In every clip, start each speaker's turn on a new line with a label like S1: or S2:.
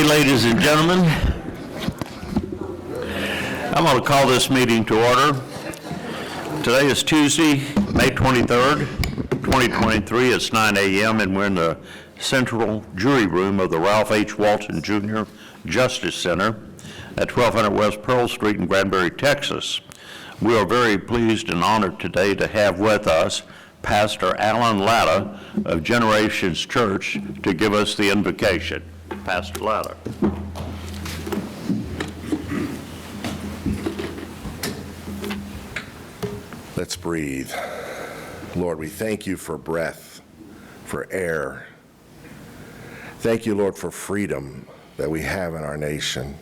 S1: Ladies and gentlemen, I'm going to call this meeting to order. Today is Tuesday, May 23rd, 2023. It's 9 a.m. and we're in the central jury room of the Ralph H. Walton Jr. Justice Center at 1200 West Pearl Street in Granbury, Texas. We are very pleased and honored today to have with us Pastor Alan Latta of Generations Church to give us the invocation. Pastor Latta.
S2: Let's breathe. Lord, we thank you for breath, for air. Thank you, Lord, for freedom that we have in our nation.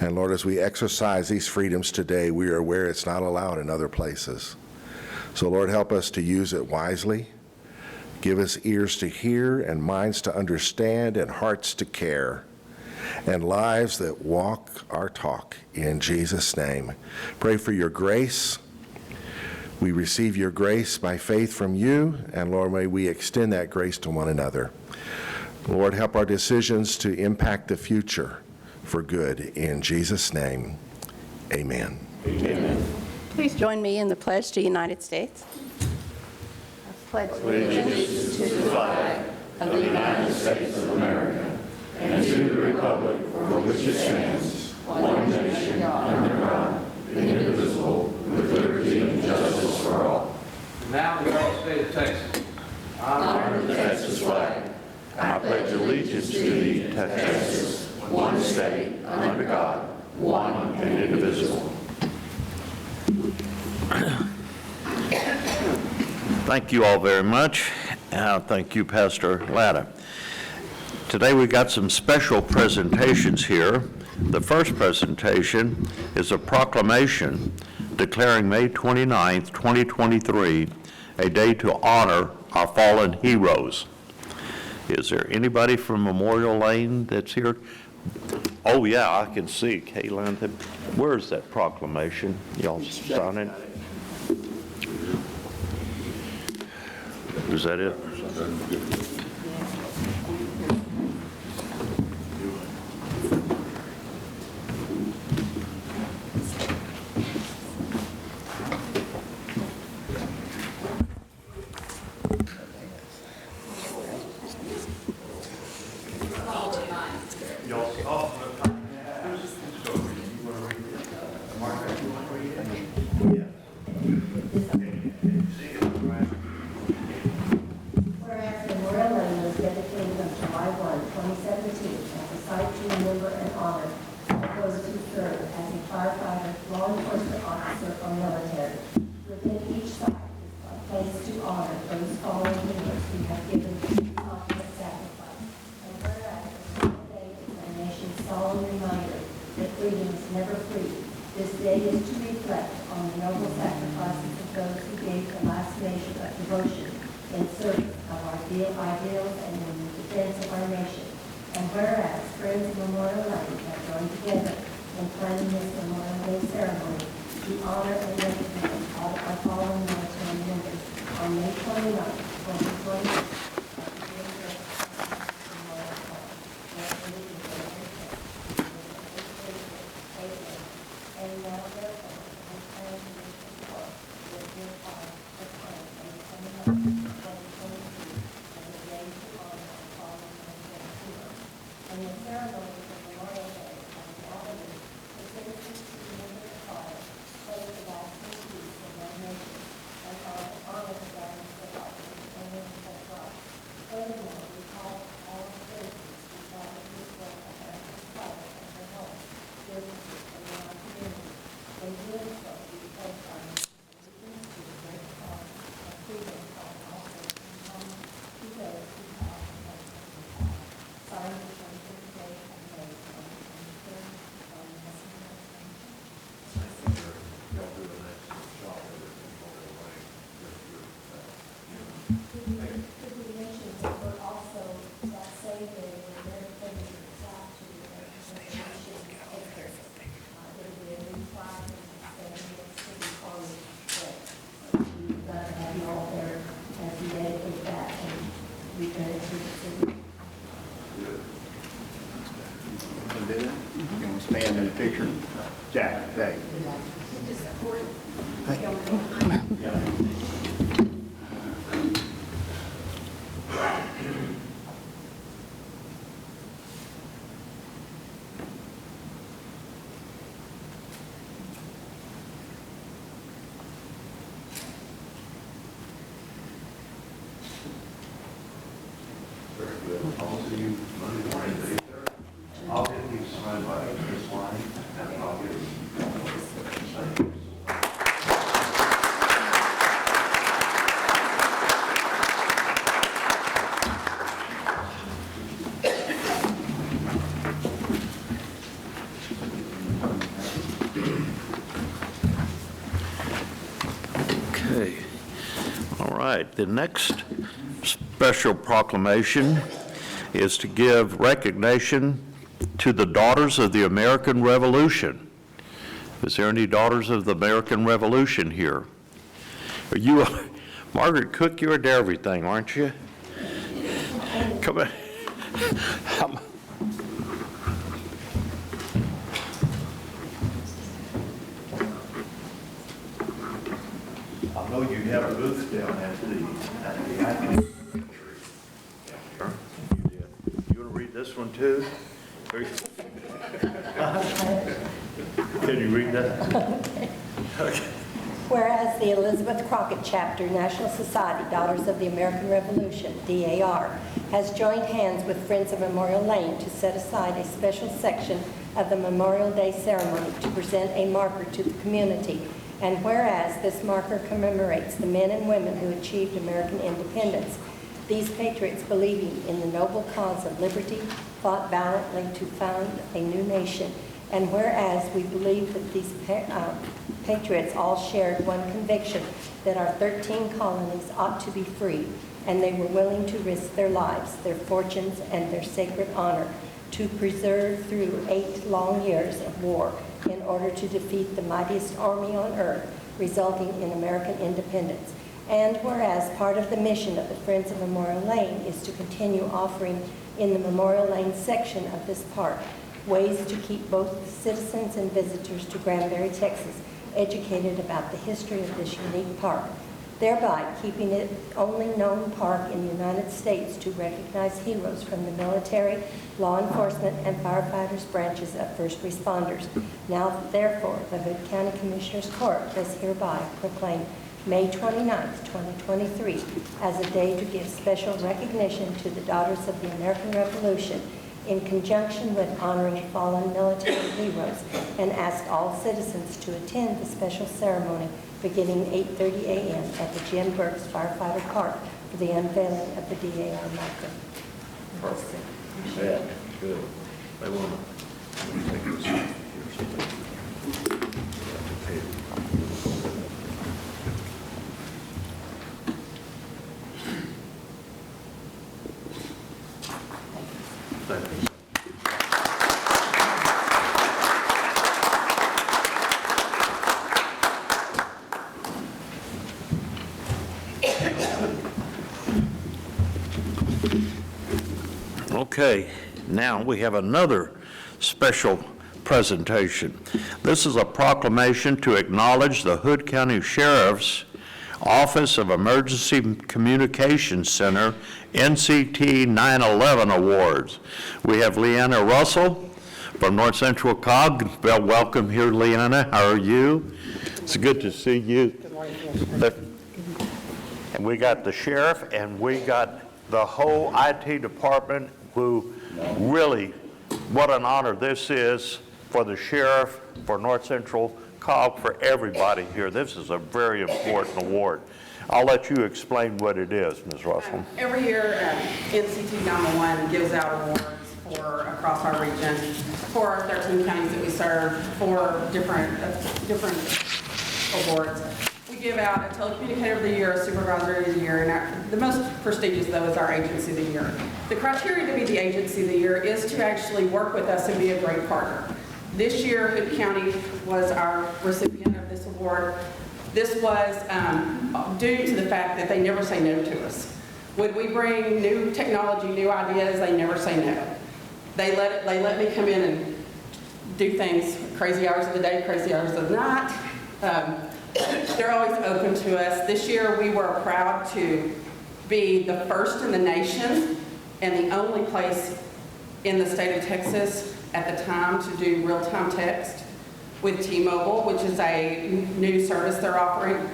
S2: And Lord, as we exercise these freedoms today, we are aware it's not allowed in other places. So Lord, help us to use it wisely. Give us ears to hear and minds to understand and hearts to care and lives that walk our talk in Jesus' name. Pray for your grace. We receive your grace by faith from you, and Lord, may we extend that grace to one another. Lord, help our decisions to impact the future for good. In Jesus' name, amen.
S1: Amen.
S3: Please join me in the pledge to the United States. I pledge allegiance to the flag
S4: of the United States of America and to the republic for which it stands, one nation under God, indivisible, with liberty and justice for all.
S5: Now the United States of Texas.
S4: I honor the Texas flag. I pledge allegiance to thee, Texas, one state, under God, one and indivisible.
S1: Thank you all very much. Thank you, Pastor Latta. Today we've got some special presentations here. The first presentation is a proclamation declaring May 29th, 2023, a day to honor our fallen heroes. Is there anybody from Memorial Lane that's here? Oh yeah, I can see Kaylin. Where's that proclamation? Y'all sign it? Is that it?
S6: man in the picture. Jack, thank you.
S1: I'll get these signed by this line, and I'll get Okay. All right. The next special proclamation is to give recognition to the Daughters of the American Revolution. Is there any Daughters of the American Revolution here? Are you, Margaret Cook, you're into everything, aren't you? Come on.
S6: I know you have a booth down at the academy.
S1: You want to read this one too? Can you read that? Okay.
S7: Whereas the Elizabeth Crockett Chapter, National Society, Daughters of the American Revolution, DAR, has joined hands with Friends of Memorial Lane to set aside a special section of the Memorial Day ceremony to present a marker to the community. And whereas this marker commemorates the men and women who achieved American independence, these patriots believing in the noble cause of liberty fought valiantly to found a new nation. And whereas we believe that these patriots all shared one conviction, that our 13 colonies ought to be free, and they were willing to risk their lives, their fortunes, and their sacred honor to preserve through 8 long years of war in order to defeat the mightiest army on earth, resulting in American independence. And whereas part of the mission of the Friends of Memorial Lane is to continue offering in the Memorial Lane section of this park ways to keep both citizens and visitors to Granbury, Texas, educated about the history of this unique park, thereby keeping it the only known park in the United States to recognize heroes from the military, law enforcement, and firefighters branches of first responders. Now, therefore, the Hood County Commissioners Court does hereby proclaim May 29th, 2023, as a day to give special recognition to the Daughters of the American Revolution in conjunction with honoring fallen military heroes, and ask all citizens to attend the special ceremony beginning 8:30 a.m. at the Jim Burks Firefighter Park for the unveiling of the DAR marker.
S1: Perfect. Yeah, good. They want to take this. Thank you. Okay, now we have another special presentation. This is a proclamation to acknowledge the Hood County Sheriff's Office of Emergency Communications Center NCT 9/11 Awards. We have Leanna Russell from North Central COG. Well, welcome here, Leanna. How are you? It's good to see you. Good morning, Commissioner. And we got the sheriff, and we got the whole IT department, who really, what an honor this is for the sheriff, for North Central COG, for everybody here. This is a very important award. I'll let you explain what it is, Ms. Russell.
S8: Every year, NCT 911 gives out awards for across our region for our 13 counties that we serve for different awards. We give out a telecommunicator of the year, a supervisor of the year, and the most prestigious, though, is our agency of the year. The criteria to be the agency of the year is to actually work with us and be a great partner. This year, Hood County was our recipient of this award. This was due to the fact that they never say no to us. When we bring new technology, new ideas, they never say no. They let me come in and do things crazy hours of the day, crazy hours of the night. They're always open to us. This year, we were proud to be the first in the nation and the only place in the state of Texas at the time to do real-time text with T-Mobile, which is a new service they're offering,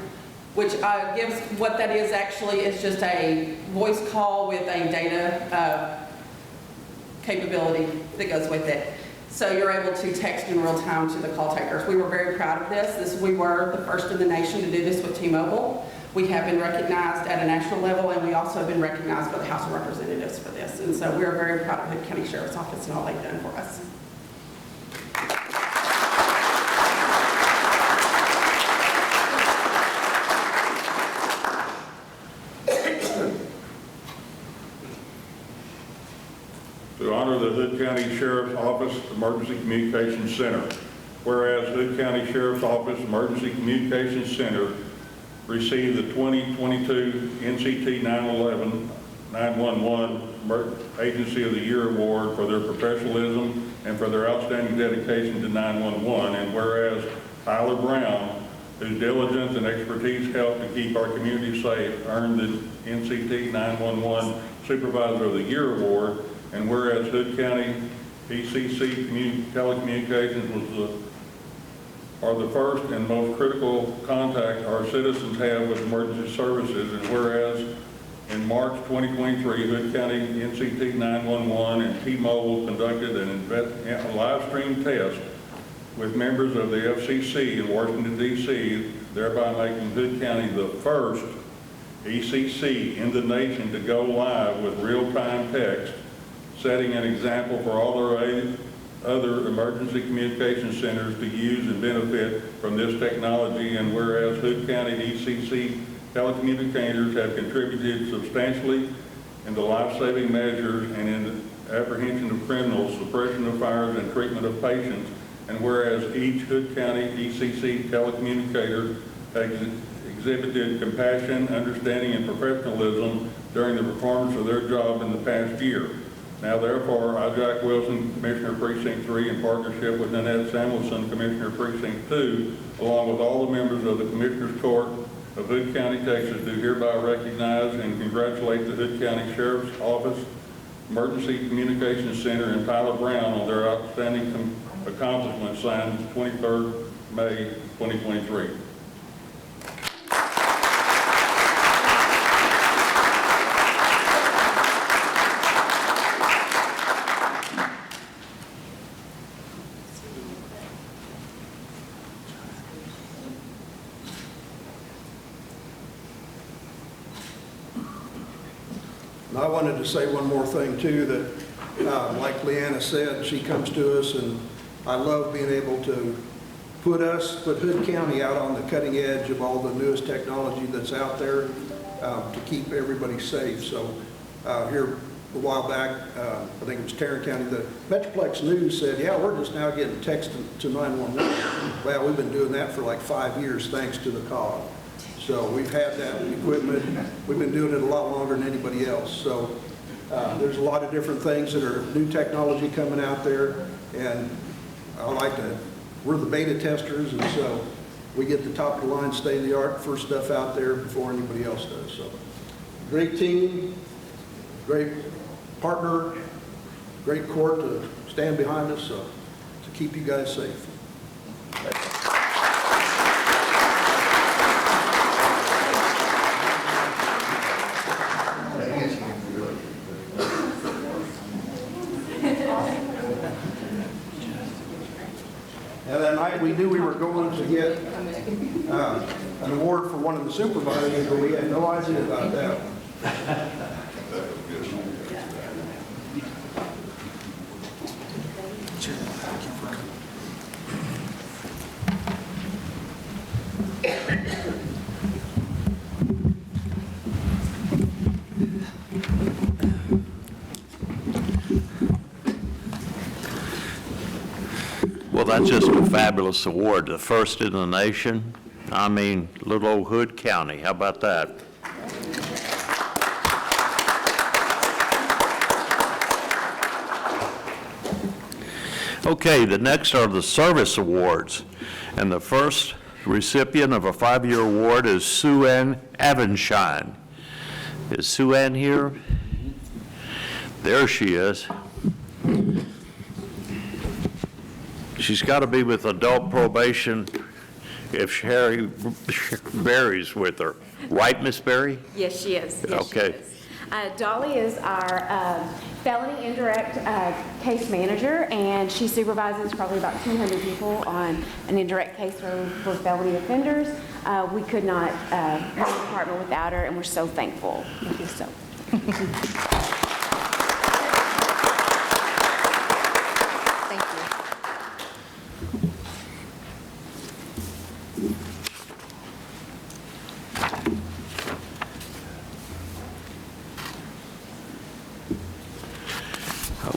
S8: which gives, what that is actually is just a voice call with a data capability that goes with it. So you're able to text in real time to the call takers. We were very proud of this. We were the first in the nation to do this with T-Mobile. We have been recognized at a national level, and we also have been recognized by the House of Representatives for this. And so we are very proud of Hood County Sheriff's Office and all they've done for us.
S4: To honor the Hood County Sheriff's Office Emergency Communications Center. Whereas Hood County Sheriff's Office Emergency Communications Center received the 2022 NCT 911 Agency of the Year Award for their professionalism and for their outstanding dedication to 911. And whereas Tyler Brown, whose diligence and expertise helped to keep our community safe, earned the NCT 911 Supervisor of the Year Award. And whereas Hood County ECC Telecommunications are the first and most critical contact our citizens have with emergency services. And whereas in March 2023, Hood County NCT 911 and T-Mobile conducted a live stream test with members of the FCC in Washington, D.C., thereby making Hood County the first ECC in the nation to go live with real-time text, setting an example for all our other emergency communication centers to use and benefit from this technology. And whereas Hood County ECC telecommunicators have contributed substantially in the life-saving measures and in the apprehension of criminals, suppression of fires, and treatment of patients. And whereas each Hood County ECC telecommunicator has exhibited compassion, understanding, and professionalism during the performance of their job in the past year. Now therefore, I, Jack Wilson, Commissioner Precinct 3, in partnership with Nanette Samuelson, Commissioner Precinct 2, along with all the members of the Commissioners Court of Hood County, Texas, do hereby recognize and congratulate the Hood County Sheriff's Office Emergency Communications Center and Tyler Brown on their outstanding accomplishments signed 23rd May 2023.
S9: And I wanted to say one more thing too, that like Leanna said, she comes to us, and I love being able to put Hood County out on the cutting edge of all the newest technology that's out there to keep everybody safe. So here a while back, I think it was Tarrant County, the Metroplex News said, yeah, we're just now getting text to 911. Well, we've been doing that for like 5 years thanks to the COG. So we've had that equipment. We've been doing it a lot longer than anybody else. So there's a lot of different things that are new technology coming out there, and we're the beta testers, and so we get the top of the line, state of the art, first stuff out there before anybody else does. So great team, great partner, great court to stand behind us, so to keep you guys safe. And that night we knew we were going to get an award for one of the supervisors, but we had no idea about that.
S1: Well, that's just a fabulous award, the first in the nation. I mean, little old Hood County, how about that? Okay, the next are the service awards. And the first recipient of a 5-year award is Sue Ann Avenshine. Is Sue Ann here? There she is. She's got to be with adult probation if Sherry Berry's with her. Right, Miss Berry?
S10: Yes, she is. Yes,
S1: Okay.
S10: she is. Dolly is our felony indirect case manager, and she supervises probably about 200 people on an indirect case for felony offenders. We could not run the department without her, and we're so thankful. Thank you so.
S3: Thank you.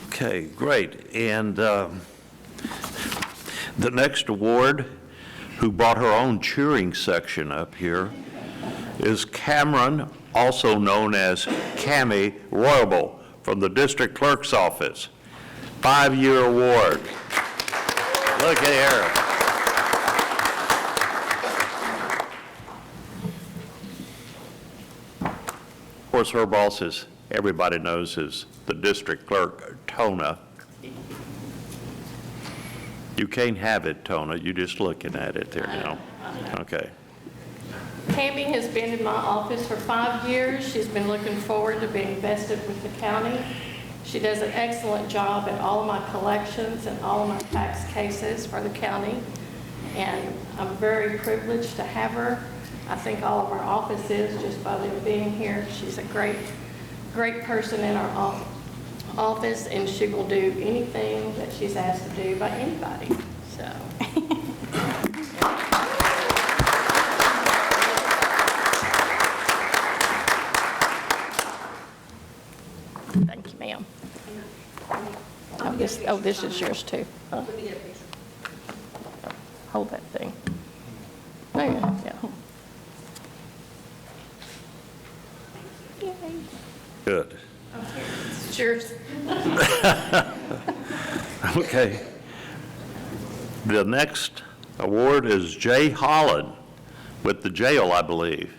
S1: Okay, great. And the next award, who brought her own cheering section up here, is Cameron, also known as Cammie Royable, from the District Clerk's Office. 5-year award. Look at her. Of course, her boss is, everybody knows, is the district clerk, Tona. You can't have it, Tona, you're just looking at it there now. Okay.
S11: Cammie has been in my office for 5 years. She's been looking forward to being vested with the county. She does an excellent job at all of my collections and all of my tax cases for the county. And I'm very privileged to have her. I think all of our offices, just by them being here, she's a great person in our office, and she will do anything that she's asked to do by anybody, so. Thank you, ma'am. Oh, this is yours too. Huh? Hold that thing. There you go. Yay.
S1: Good.
S11: It's yours.
S1: Okay. The next award is Jay Holland with the jail, I believe.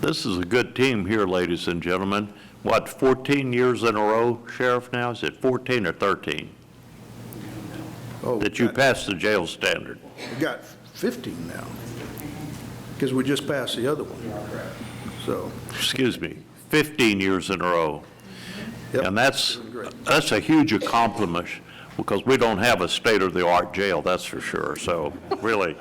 S1: This is a good team here, ladies and gentlemen. What, 14 years in a row, Sheriff, now? Is it 14 or 13?
S9: Oh,
S1: That you passed the jail standard?
S9: We got 15 now, because we just passed the other one. So,
S1: Excuse me, 15 years in a row.
S9: yep.
S1: And that's a huge accomplishment, because we don't have a state-of-the-art jail, that's for sure. So, really,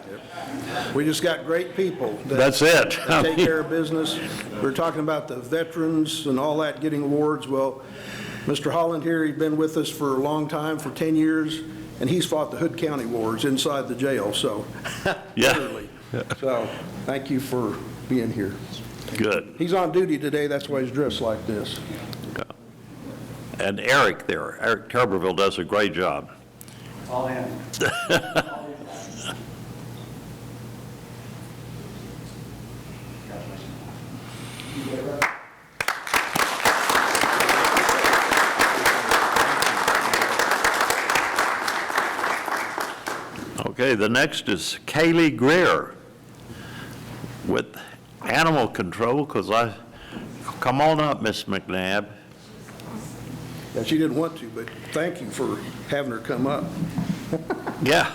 S9: We just got great people.
S1: that's it.
S9: that take care of business. We're talking about the veterans and all that getting awards. Well, Mr. Holland here, he's been with us for a long time, for 10 years, and he's fought the Hood County wars inside the jail, so,
S1: Yeah.
S9: literally. So, thank you for being here.
S1: Good.
S9: He's on duty today, that's why he's dressed like this.
S1: And Eric there, Eric Tuberville does a great job.
S6: All in.
S1: Okay, the next is Kaylee Greer with animal control, come on up, Miss McNabb.
S9: Yeah, she didn't want to, but thank you for having her come up.
S1: Yeah,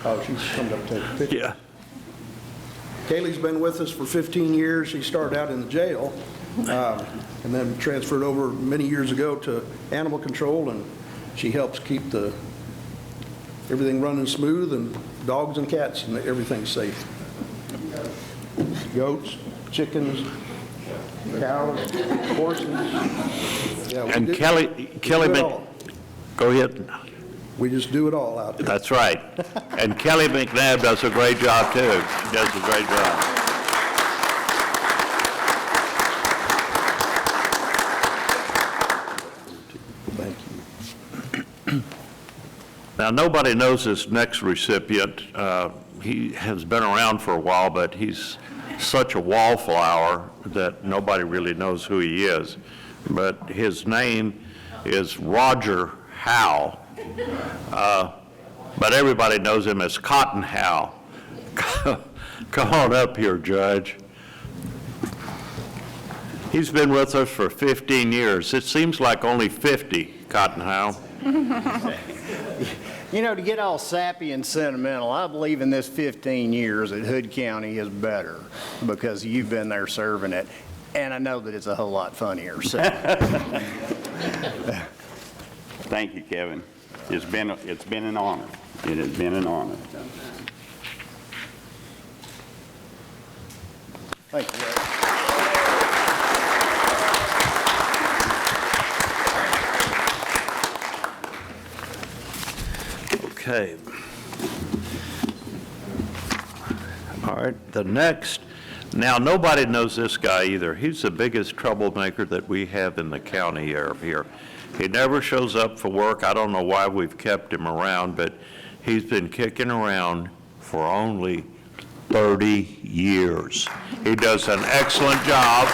S9: Oh, she's come up to take a picture.
S1: yeah.
S9: Kaylee's been with us for 15 years. She started out in the jail and then transferred over many years ago to animal control, and she helps keep everything running smooth, and dogs and cats and everything's safe. Goats, chickens, cows, horses. Yeah, we
S1: And
S9: do-
S1: Kelly
S9: we do it all.
S1: go ahead.
S9: We just do it all out there.
S1: That's right. And Kelly McNabb does a great job, too. She does a great job.
S9: Thank you.
S1: Now, nobody knows this next recipient. He has been around for a while, but he's such a wallflower that nobody really knows who he is. But his name is Roger Howe, but everybody knows him as Cotton Howe. Come on up here, Judge. He's been with us for 15 years. It seems like only 50, Cotton Howe.
S12: You know, to get all sappy and sentimental, I believe in this 15 years that Hood County is better because you've been there serving it, and I know that it's a whole lot funnier. So.
S13: Thank you, Kevin. It's been an honor. It has been an honor.
S12: Thank you, Larry.
S1: Okay. All right, the next, now nobody knows this guy either. He's the biggest troublemaker that we have in the county here. He never shows up for work. I don't know why we've kept him around, but he's been kicking around for only 30 years. He does an excellent job.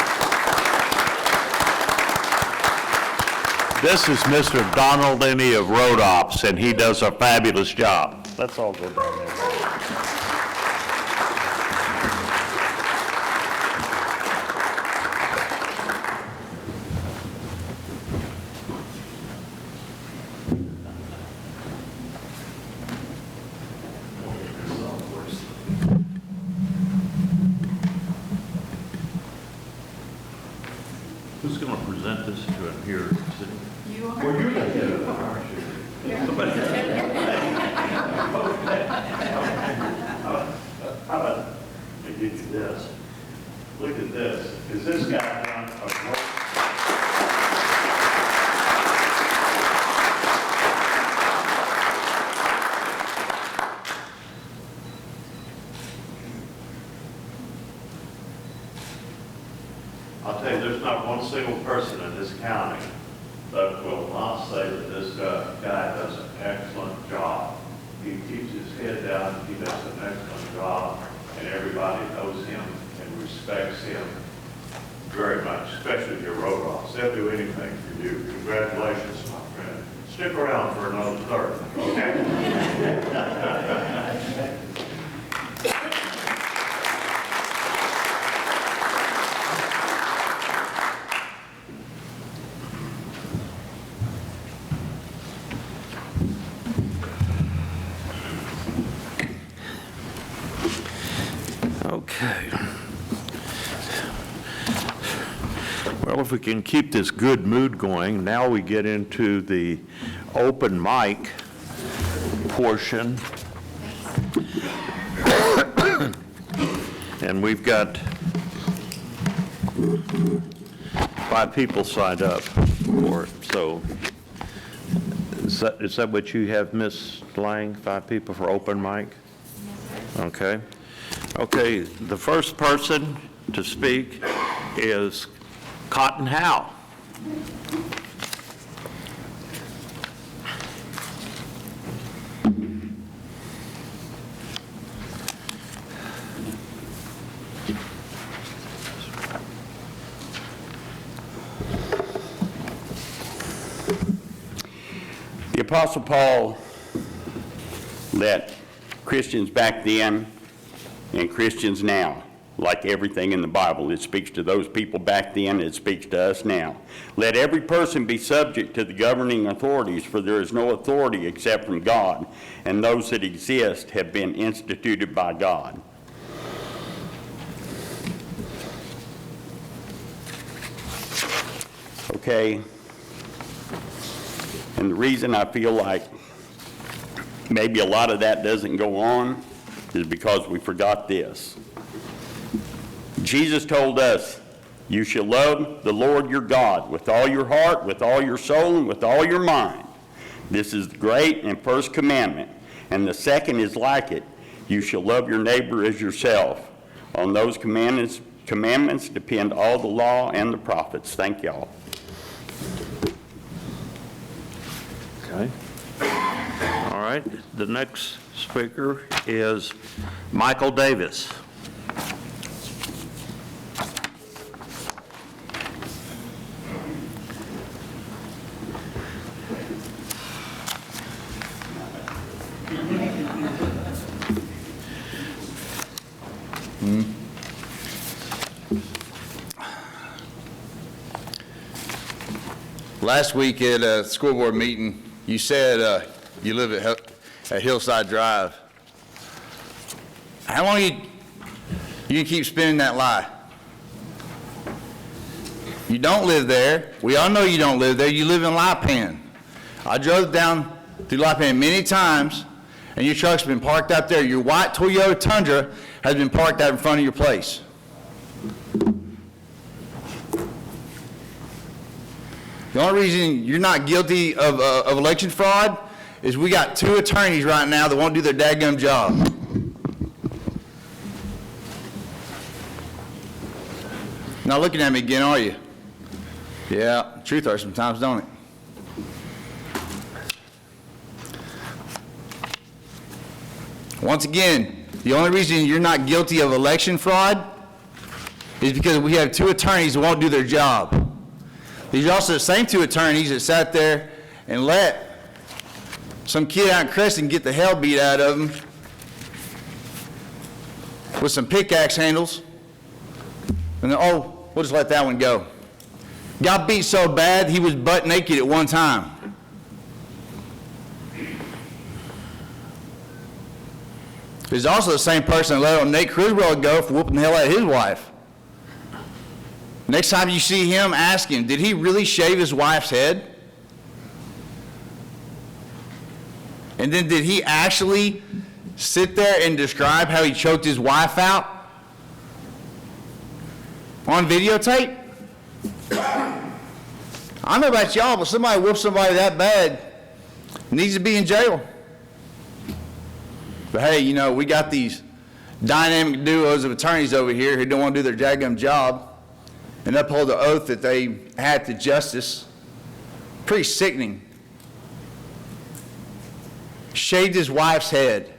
S1: This is Mr. Donald Linney of Road Ops, and he does a fabulous job. Let's all go down there. Who's going to present this to him here? You are. Well, you're going to get it, aren't you? Somebody. How about, let me get you this. Look at this. Is this guy done a work? I'll tell you, there's not one single person in this county that will not say that this guy does an excellent job. He keeps his head down, he does an excellent job, and everybody knows him and respects him very much, especially your road office. They'll do anything for you. Congratulations, my friend. Stick around for another 30, okay? Okay. Well, if we can keep this good mood going, now we get into the open mic portion. And we've got 5 people signed up for it. So is that what you have, Ms. Lang? 5 people for open mic? Okay. Okay, the first person to speak is Cotton Howe.
S13: The Apostle Paul let Christians back then and Christians now, like everything in the Bible, it speaks to those people back then, it speaks to us now. Let every person be subject to the governing authorities, for there is no authority except from God, and those that exist have been instituted by God. Okay, and the reason I feel like maybe a lot of that doesn't go on is because we forgot this. Jesus told us, you shall love the Lord your God with all your heart, with all your soul, and with all your mind. This is the great and first commandment. And the second is like it. You shall love your neighbor as yourself. On those commandments depend all the law and the prophets. Thank y'all.
S1: Okay. All right, the next speaker is Michael Davis.
S14: Last week at a school board meeting, you said you live at Hillside Drive. How long you can keep spinning that lie? You don't live there. We all know you don't live there. You live in Lipan. I drove down through Lipan many times, and your truck's been parked out there. Your white Toyota Tundra has been parked out in front of your place. The only reason you're not guilty of election fraud is we got 2 attorneys right now that won't do their dadgum job. Not looking at me again, are you? Yeah, truth hurts sometimes, don't it? Once again, the only reason you're not guilty of election fraud is because we have 2 attorneys that won't do their job. These are also the same 2 attorneys that sat there and let some kid out in Crescent get the hell beat out of him with some pickaxe handles. And then, oh, we'll just let that one go. Got beat so bad, he was butt naked at one time. There's also the same person that let Nate Criswell go for whooping the hell out of his wife. Next time you see him, ask him, did he really shave his wife's head? And then did he actually sit there and describe how he choked his wife out on videotape? I don't know about y'all, but somebody whoops somebody that bad needs to be in jail. But hey, you know, we got these dynamic duos of attorneys over here who don't want to do their dadgum job and uphold the oath that they had to justice. Pretty sickening. Shaved his wife's head.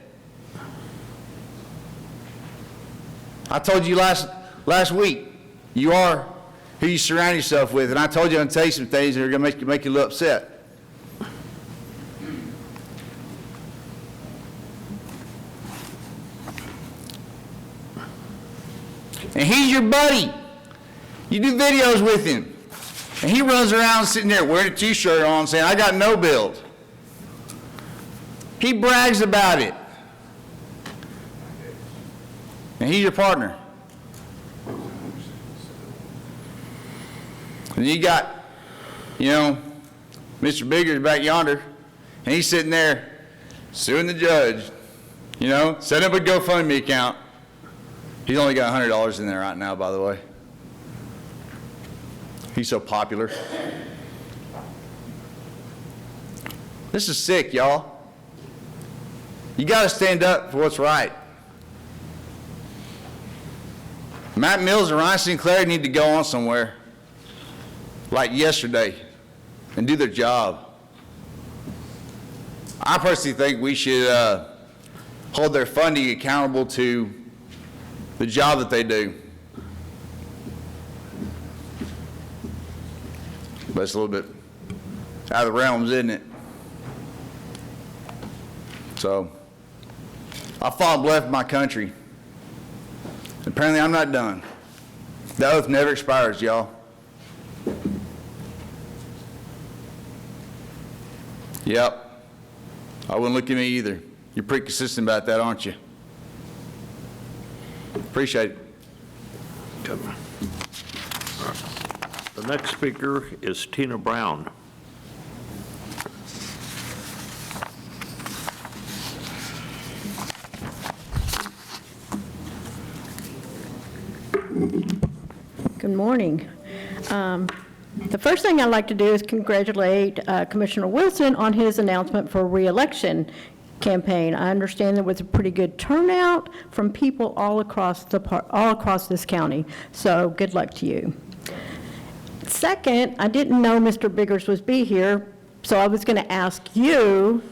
S14: I told you last week, you are who you surround yourself with, and I told you I'm going to tell you some things that are going to make you a little upset. And he's your buddy. You do videos with him. And he runs around sitting there wearing a t-shirt on saying, I got no build. He brags about it. And he's your partner. And you got, you know, Mr. Biggers back yonder, and he's sitting there suing the judge. You know, set up a GoFundMe account. He's only got $100 in there right now, by the way. He's so popular. This is sick, y'all. You got to stand up for what's right. Matt Mills and Ryan Sinclair need to go on somewhere, like yesterday, and do their job. I personally think we should hold their funding accountable to the job that they do. But it's a little bit out of the realms, isn't it? So, I fought and bled for my country. Apparently, I'm not done. The oath never expires, y'all. Yep. I wouldn't look at me either. You're pretty consistent about that, aren't you? Appreciate it.
S1: The next speaker is Tina Brown.
S15: Good morning. The first thing I'd like to do is congratulate Commissioner Wilson on his announcement for re-election campaign. I understand there was a pretty good turnout from people all across this county, so good luck to you. Second, I didn't know Mr. Biggers would be here, so I was going to ask you,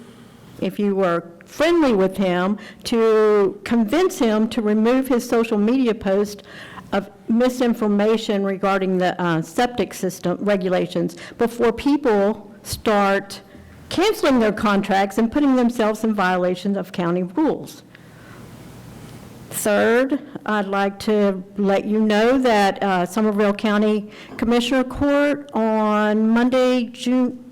S15: if you were friendly with him, to convince him to remove his social media post of misinformation regarding the septic system regulations before people start canceling their contracts and putting themselves in violation of county rules. Third, I'd like to let you know that Somerville County Commissioner Court on Monday, June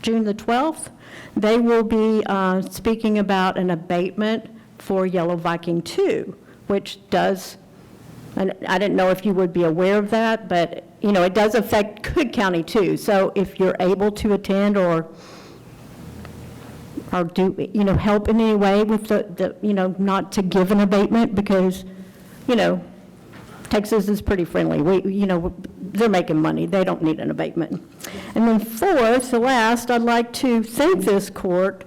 S15: the 12th, they will be speaking about an abatement for Yellow Viking 2, which does, and I didn't know if you would be aware of that, but, you know, it does affect Hood County too. So if you're able to attend or do, you know, help in any way with the, you know, not to give an abatement because, you know, Texas is pretty friendly. You know, they're making money. They don't need an abatement. And then fourth, the last, I'd like to thank this court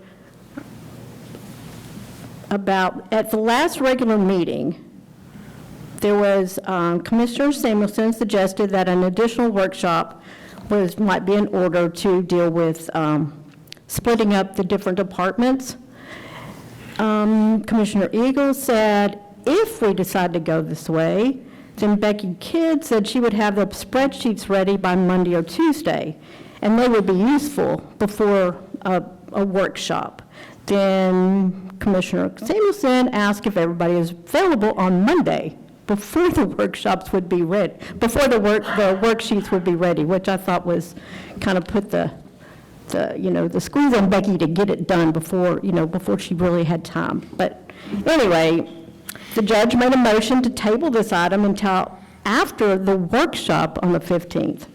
S15: about, at the last regular meeting, there was, Commissioner Samuelson suggested that an additional workshop might be in order to deal with splitting up the different departments. Commissioner Eagle said, if we decide to go this way, then Becky Kidd said she would have the spreadsheets ready by Monday or Tuesday, and they would be useful before a workshop. Then Commissioner Samuelson asked if everybody is available on Monday before the workshops would be ready, before the worksheets would be ready, which I thought was kind of put the squeeze on Becky to get it done before she really had time. But anyway, the judge made a motion to table this item until after the workshop on the 15th.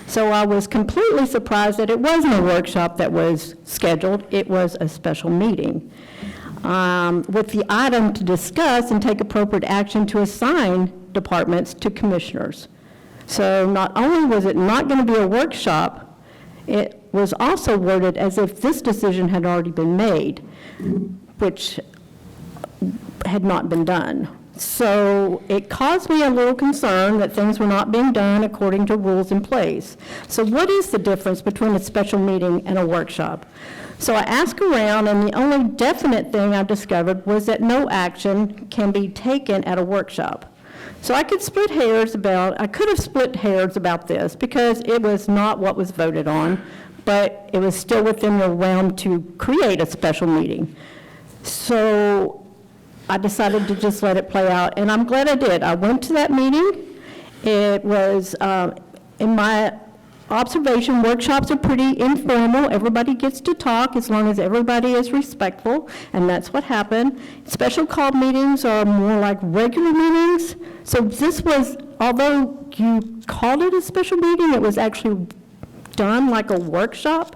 S15: So I was completely surprised that it wasn't a workshop that was scheduled. It was a special meeting with the item to discuss and take appropriate action to assign departments to commissioners. So not only was it not going to be a workshop, it was also worded as if this decision had already been made, which had not been done. So it caused me a little concern that things were not being done according to rules in place. So what is the difference between a special meeting and a workshop? So I asked around, and the only definite thing I discovered was that no action can be taken at a workshop. So I could have split hairs about this because it was not what was voted on, but it was still within the realm to create a special meeting. So I decided to just let it play out, and I'm glad I did. I went to that meeting. It was, in my observation, workshops are pretty informal. Everybody gets to talk as long as everybody is respectful, and that's what happened. Special call meetings are more like regular meetings. So this was, although you called it a special meeting, it was actually done like a workshop,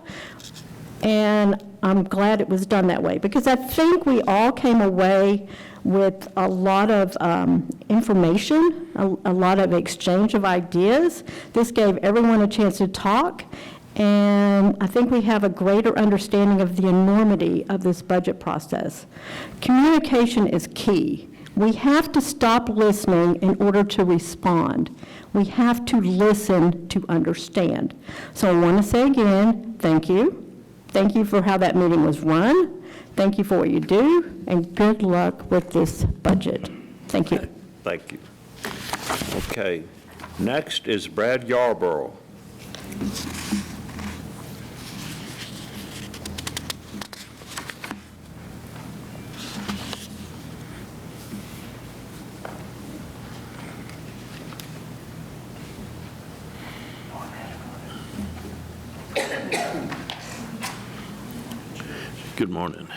S15: and I'm glad it was done that way because I think we all came away with a lot of information, a lot of exchange of ideas. This gave everyone a chance to talk, and I think we have a greater understanding of the enormity of this budget process. Communication is key. We have to stop listening in order to respond. We have to listen to understand. So I want to say again, thank you. Thank you for how that meeting was run. Thank you for what you do, and good luck with this budget. Thank you.
S1: Thank you. Okay, next is Brad Yarborough. Good morning.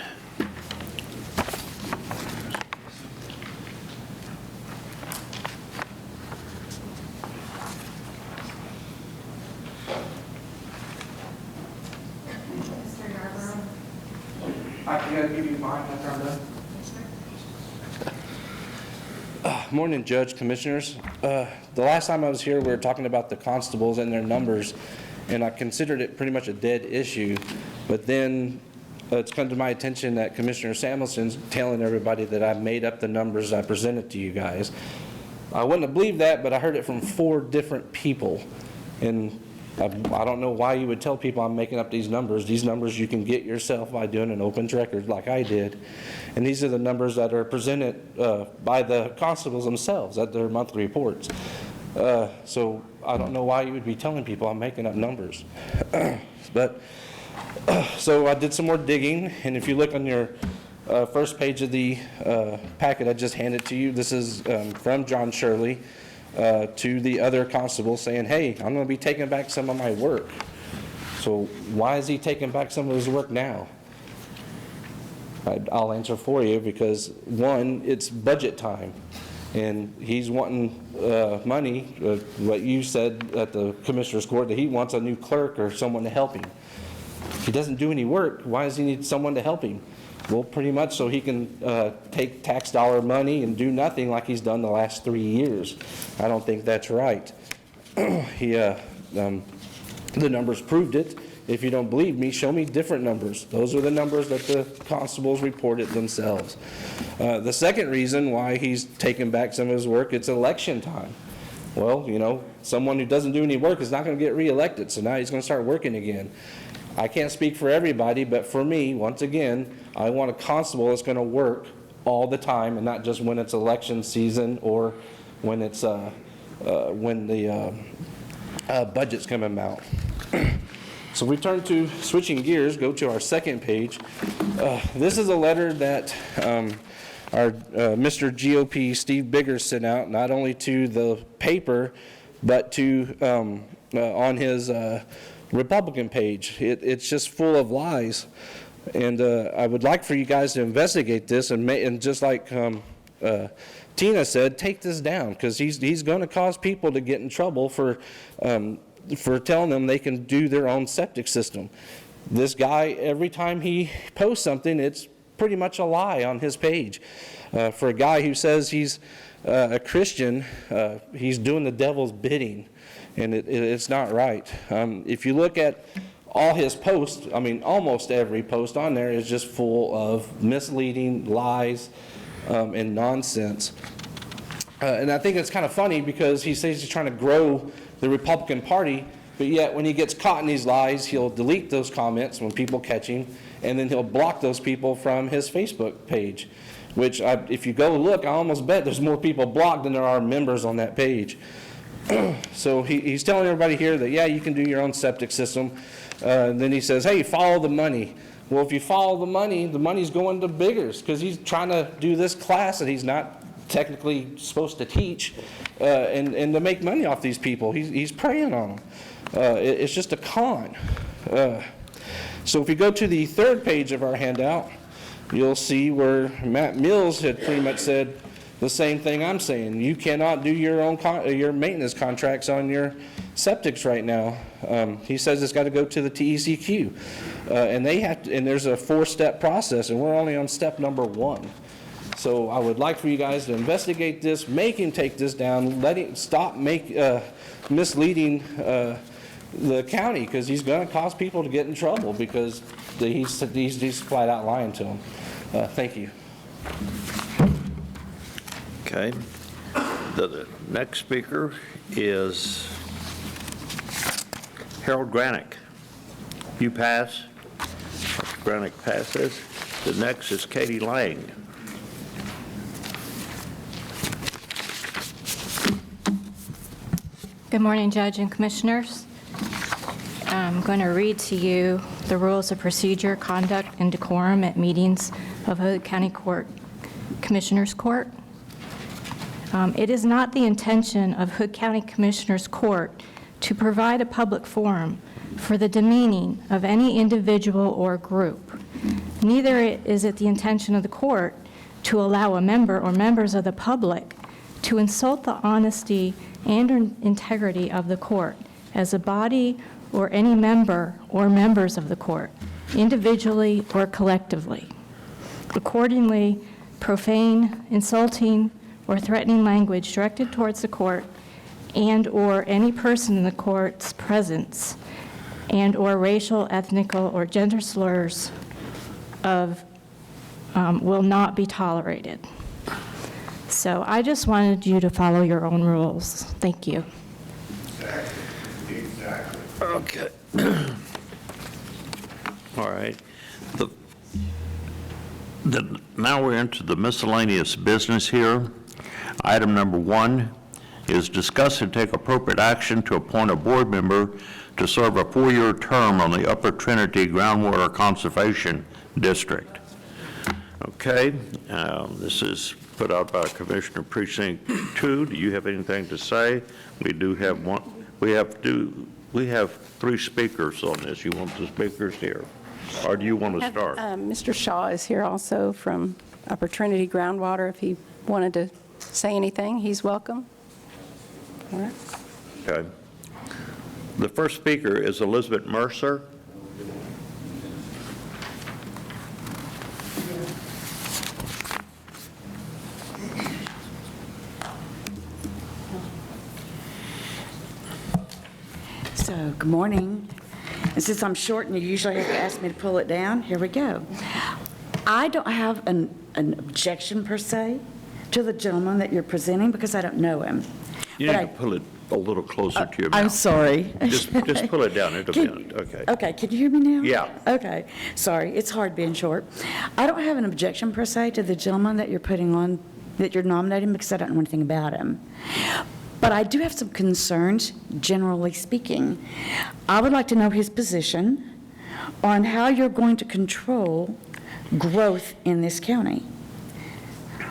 S16: Can I give you mine after I'm done? Morning, Judge, Commissioners. The last time I was here, we were talking about the constables and their numbers, and I considered it pretty much a dead issue. But then it's come to my attention that Commissioner Samuelson's telling everybody that I made up the numbers I presented to you guys. I wouldn't have believed that, but I heard it from 4 different people. And I don't know why you would tell people I'm making up these numbers. These numbers you can get yourself by doing an open record like I did. And these are the numbers that are presented by the constables themselves at their monthly reports. So I don't know why you would be telling people I'm making up numbers. So I did some more digging, and if you look on your first page of the packet I just handed to you. This is from John Shirley to the other constable saying, hey, I'm going to be taking back some of my work. So why is he taking back some of his work now? I'll answer for you because, one, it's budget time. And he's wanting money, what you said at the Commissioner's Court, that he wants a new clerk or someone to help him. If he doesn't do any work, why does he need someone to help him? Well, pretty much so he can take tax dollar money and do nothing like he's done the last 3 years. I don't think that's right. The numbers proved it. If you don't believe me, show me different numbers. Those are the numbers that the constables reported themselves. The second reason why he's taken back some of his work, it's election time. Well, you know, someone who doesn't do any work is not going to get reelected, so now he's going to start working again. I can't speak for everybody, but for me, once again, I want a constable that's going to work all the time and not just when it's election season or when it's when the budget's coming out. So we turn to, switching gears, go to our second page. This is a letter that our Mr. GOP Steve Biggers sent out, not only to the paper, but to on his Republican page. It's just full of lies. And I would like for you guys to investigate this and just like Tina said, take this down, because he's going to cause people to get in trouble for telling them they can do their own septic system. This guy, every time he posts something, it's pretty much a lie on his page. For a guy who says he's a Christian, he's doing the devil's bidding, and it's not right. If you look at all his posts, I mean, almost every post on there is just full of misleading lies and nonsense. And I think it's kind of funny because he says he's trying to grow the Republican Party, but yet when he gets caught in these lies, he'll delete those comments when people catch him, and then he'll block those people from his Facebook page, which if you go look, I almost bet there's more people blocked than there are members on that page. So he's telling everybody here that, yeah, you can do your own septic system. And then he says, hey, follow the money. Well, if you follow the money's going to Biggers, because he's trying to do this class that he's not technically supposed to teach, and to make money off these people. He's preying on them. It's just a con. So if you go to the third page of our handout, you'll see where Matt Mills had pretty much said the same thing I'm saying. You cannot do your own your maintenance contracts on your septics right now. He says it's got to go to the TECQ, and they have to, and there's a 4-step process, and we're only on step number 1. So I would like for you guys to investigate this, make him take this down, stop misleading the county, because he's going to cause people to get in trouble because he's flat out lying to them. Thank you.
S1: Okay. The next speaker is Harold Granick. You pass. Granick passes. The next is Katie Lang.
S17: Good morning, Judge and Commissioners. I'm going to read to you the rules of procedure, conduct, and decorum at meetings of Hood County Commissioners Court. It is not the intention of Hood County Commissioners Court to provide a public forum for the demeaning of any individual or group. Neither is it the intention of the court to allow a member or members of the public to insult the honesty and integrity of the court as a body or any member or members of the court, individually or collectively. Accordingly, profane, insulting, or threatening language directed towards the court and or any person in the court's presence and or racial, ethnical, or gender slurs will not be tolerated. So I just wanted you to follow your own rules. Thank you.
S2: Exactly.
S1: Okay. All right. Now we're into the miscellaneous business here. Item number 1 is discuss and take appropriate action to appoint a board member to serve a 4-year term on the Upper Trinity Groundwater Conservation District. Okay, this is put out by Commissioner Precinct 2. Do you have anything to say? We do have one, we have 3 speakers on this. You want the speakers here? Or do you want to start?
S3: Mr. Shaw is here also from Upper Trinity Groundwater. If he wanted to say anything, he's welcome. All right.
S1: Okay. The first speaker is Elizabeth Mercer.
S18: So, good morning. And since I'm short and you usually have to ask me to pull it down, here we go. I don't have an objection per se to the gentleman that you're presenting because I don't know him.
S1: You need to pull it a little closer to your mouth.
S18: I'm sorry.
S1: Just pull it down. It'll be okay.
S18: Okay, can you hear me now?
S1: Yeah.
S18: Okay, sorry, it's hard being short. I don't have an objection per se to the gentleman that you're putting on, that you're nominating because I don't know anything about him. But I do have some concerns, generally speaking. I would like to know his position on how you're going to control growth in this county.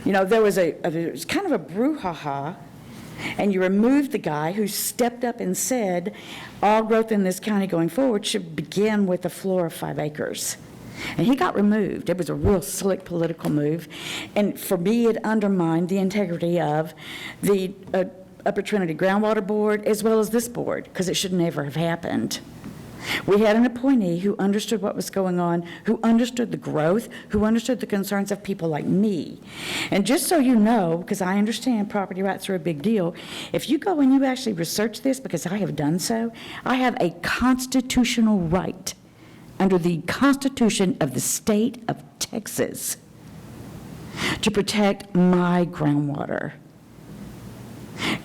S18: You know, there was kind of a brouhaha, and you removed the guy who stepped up and said all growth in this county going forward should begin with a floor of 5 acres. And he got removed. It was a real slick political move. And for me, it undermined the integrity of the Upper Trinity Groundwater Board as well as this board, because it should never have happened. We had an appointee who understood what was going on, who understood the growth, who understood the concerns of people like me. And just so you know, because I understand property rights are a big deal, if you go and you actually research this, because I have done so, I have a constitutional right under the Constitution of the state of Texas to protect my groundwater.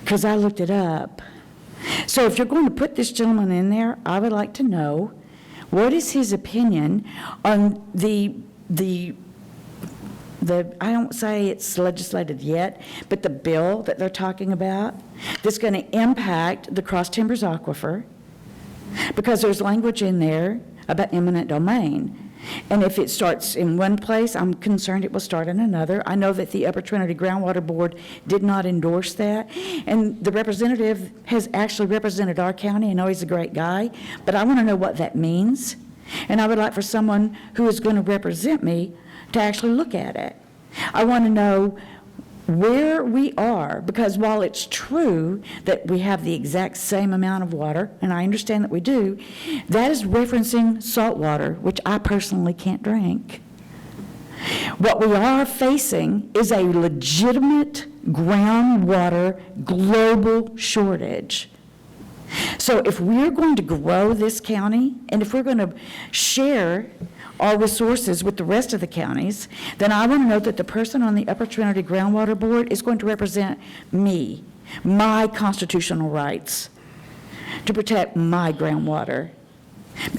S18: Because I looked it up. So if you're going to put this gentleman in there, I would like to know what is his opinion on the I don't say it's legislated yet, but the bill that they're talking about that's going to impact the Cross Timbers Aquifer, because there's language in there about eminent domain. And if it starts in one place, I'm concerned it will start in another. I know that the Upper Trinity Groundwater Board did not endorse that. And the representative has actually represented our county. I know he's a great guy, but I want to know what that means. And I would like for someone who is going to represent me to actually look at it. I want to know where we are, because while it's true that we have the exact same amount of water, and I understand that we do, that is referencing salt water, which I personally can't drink. What we are facing is a legitimate groundwater global shortage. So if we're going to grow this county, and if we're going to share our resources with the rest of the counties, then I want to know that the person on the Upper Trinity Groundwater Board is going to represent me, my constitutional rights, to protect my groundwater.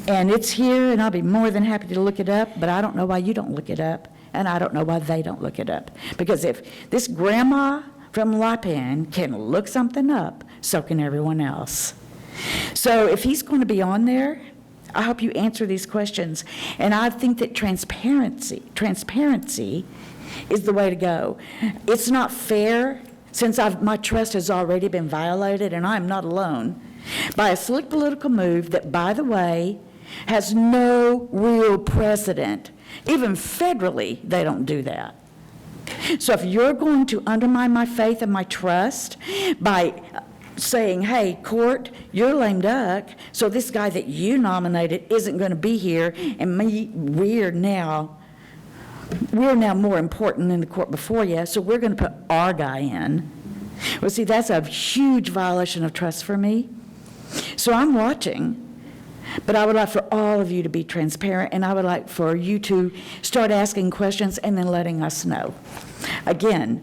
S18: And it's here, and I'll be more than happy to look it up, but I don't know why you don't look it up, and I don't know why they don't look it up. Because if this grandma from Lipan can look something up, so can everyone else. So if he's going to be on there, I hope you answer these questions. And I think that transparency is the way to go. It's not fair, since my trust has already been violated, and I'm not alone, by a slick political move that, by the way, has no real precedent. Even federally, they don't do that. So if you're going to undermine my faith and my trust by saying, hey, court, you're lame duck, so this guy that you nominated isn't going to be here, and we're now more important than the court before you, so we're going to put our guy in. Well, see, that's a huge violation of trust for me. So I'm watching, but I would like for all of you to be transparent, and I would like for you to start asking questions and then letting us know. Again,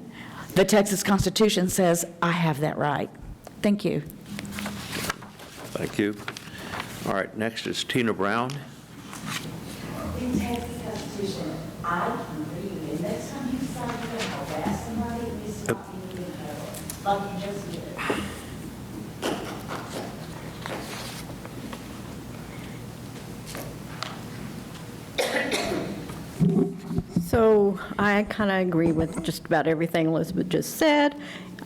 S18: the Texas Constitution says I have that right. Thank you.
S1: Thank you. All right, next is Tina Brown.
S18: In Texas Constitution, I can read, and next time you decide you're going to harass somebody, it's not even like you just did.
S15: So I kind of agree with just about everything Elizabeth just said.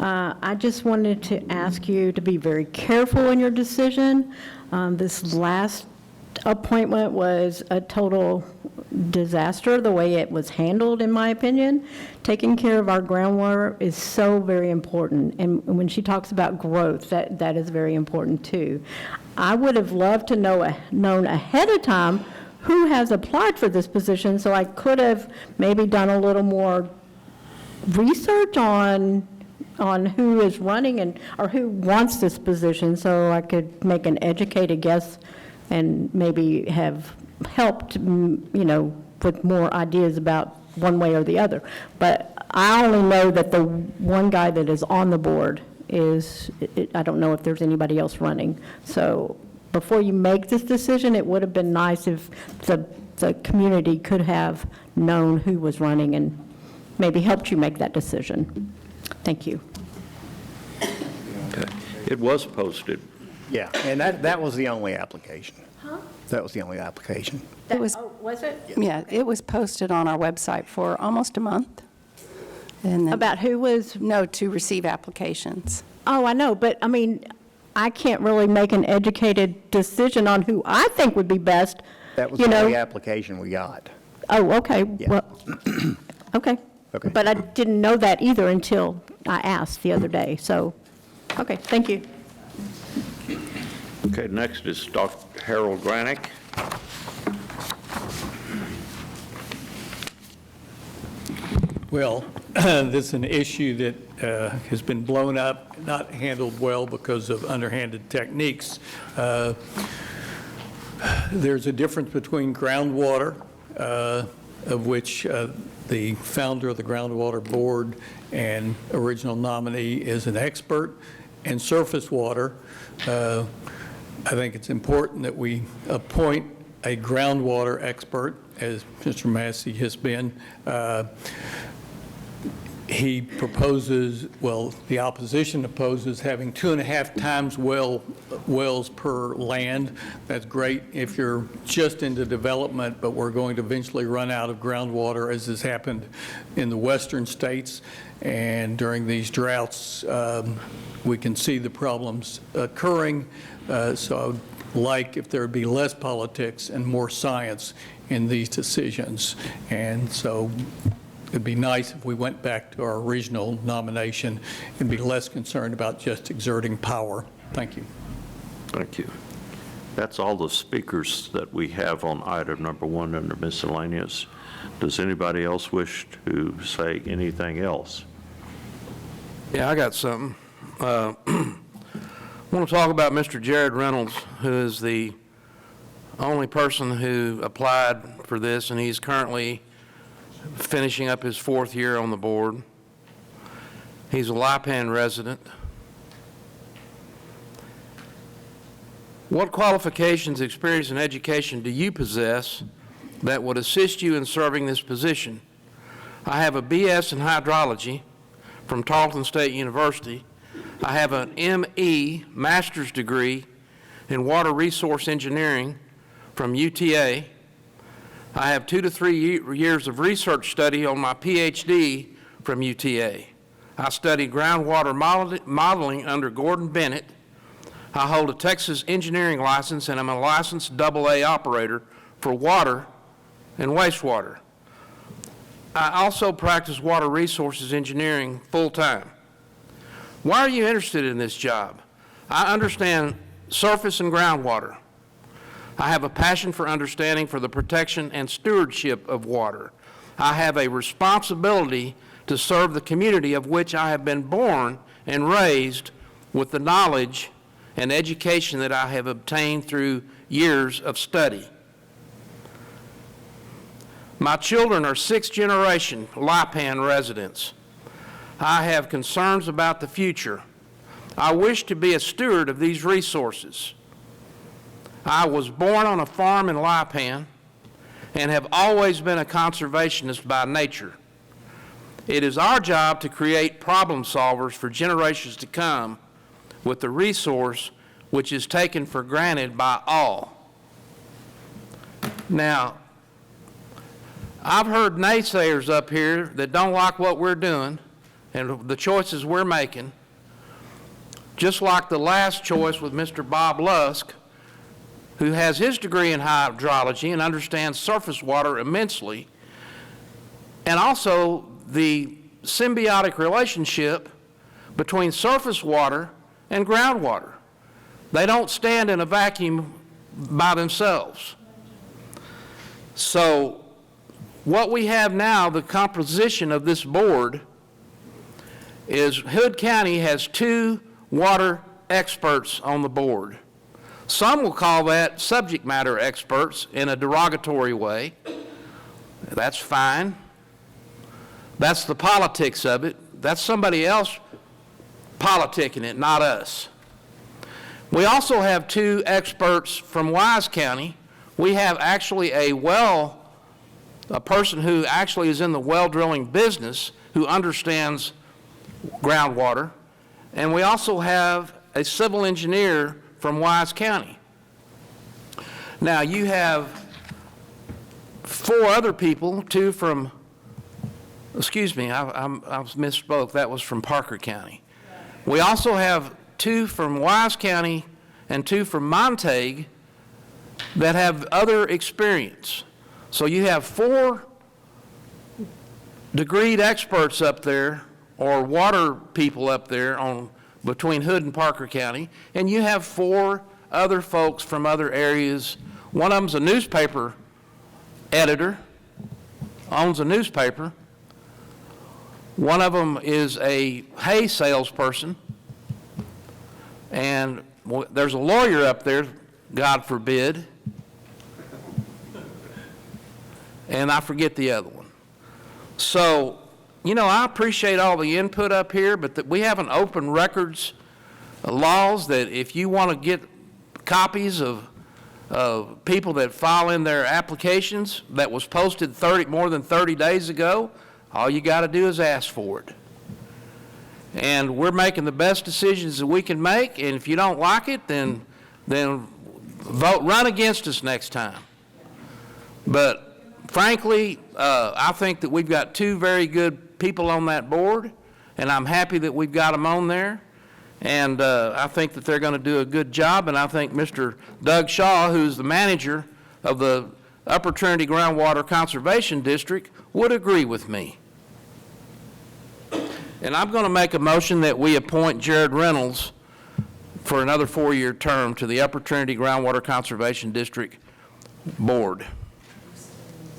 S15: I just wanted to ask you to be very careful in your decision. This last appointment was a total disaster, the way it was handled, in my opinion. Taking care of our groundwater is so very important, and when she talks about growth, that is very important too. I would have loved to known ahead of time who has applied for this position, so I could have maybe done a little more research on who is running or who wants this position, so I could make an educated guess and maybe have helped, with more ideas about one way or the other. But I only know that the one guy that is on the board I don't know if there's anybody else running. So before you make this decision, it would have been nice if the community could have known who was running and maybe helped you make that decision. Thank you.
S1: Okay. It was posted.
S12: Yeah, and that was the only application. Huh? That was the only application.
S3: Was
S15: it?
S3: Yeah, it was posted on our website for almost a month. And then,
S15: About who was?
S3: No, to receive applications.
S15: Oh, I know, but I mean, I can't really make an educated decision on who I think would be best.
S12: That was the only application we got.
S15: Oh, okay.
S12: Yeah.
S15: Well, okay.
S12: Okay.
S15: But I didn't know that either until I asked the other day. So, okay, thank you.
S1: Okay, next is Dr. Harold Granick.
S19: Well, this is an issue that has been blown up, not handled well because of underhanded techniques. There's a difference between groundwater, of which the founder of the Groundwater Board and original nominee is an expert, and surface water. I think it's important that we appoint a groundwater expert, as Mr. Massey has been. He proposes, well, the opposition opposes having 2.5 times wells per land. That's great if you're just into development, but we're going to eventually run out of groundwater, as has happened in the western states. And during these droughts, we can see the problems occurring. So I would like if there would be less politics and more science in these decisions. And so it'd be nice if we went back to our original nomination and be less concerned about just exerting power. Thank you.
S1: Thank you. That's all the speakers that we have on item number 1 under miscellaneous. Does anybody else wish to say anything else?
S5: Yeah, I got something. I want to talk about Mr. Jared Reynolds, who is the only person who applied for this, and he's currently finishing up his 4th year on the board. He's a Lipan resident. What qualifications, experience, and education do you possess that would assist you in serving this position? I have a BS in hydrology from Tarleton State University. I have an ME, master's degree in water resource engineering from UTA. I have 2 to 3 years of research study on my PhD from UTA. I studied groundwater modeling under Gordon Bennett. I hold a Texas engineering license, and I'm a licensed AA operator for water and wastewater. I also practice water resources engineering full-time. Why are you interested in this job? I understand surface and groundwater. I have a passion for understanding for the protection and stewardship of water. I have a responsibility to serve the community of which I have been born and raised with the knowledge and education that I have obtained through years of study. My children are 6th generation Lipan residents. I have concerns about the future. I wish to be a steward of these resources. I was born on a farm in Lipan and have always been a conservationist by nature. It is our job to create problem solvers for generations to come with the resource which is taken for granted by all. Now, I've heard naysayers up here that don't like what we're doing and the choices we're making, just like the last choice with Mr. Bob Lusk, who has his degree in hydrology and understands surface water immensely, and also the symbiotic relationship between surface water and groundwater. They don't stand in a vacuum by themselves. So what we have now, the composition of this board, is Hood County has 2 water experts on the board. Some will call that subject matter experts in a derogatory way. That's fine. That's the politics of it. That's somebody else politicking it, not us. We also have 2 experts from Wise County. We have actually a person who actually is in the well drilling business who understands groundwater. And we also have a civil engineer from Wise County. Now you have 4 other people, 2 from, excuse me, I misspoke, that was from Parker County. We also have 2 from Wise County and 2 from Montague that have other experience. So you have 4 degreed experts up there, or water people up there between Hood and Parker County, and you have 4 other folks from other areas. One of them's a newspaper editor, owns a newspaper. One of them is a hay salesperson, and there's a lawyer up there, God forbid, and I forget the other one. So, you know, I appreciate all the input up here, but we have an open records laws that if you want to get copies of people that file in their applications that was posted more than 30 days ago, all you got to do is ask for it. And we're making the best decisions that we can make, and if you don't like it, then run against us next time. But frankly, I think that we've got 2 very good people on that board, and I'm happy that we've got them on there. And I think that they're going to do a good job, and I think Mr. Doug Shaw, who's the manager of the Upper Trinity Groundwater Conservation District, would agree with me. And I'm going to make a motion that we appoint Jared Reynolds for another 4-year term to the Upper Trinity Groundwater Conservation District Board.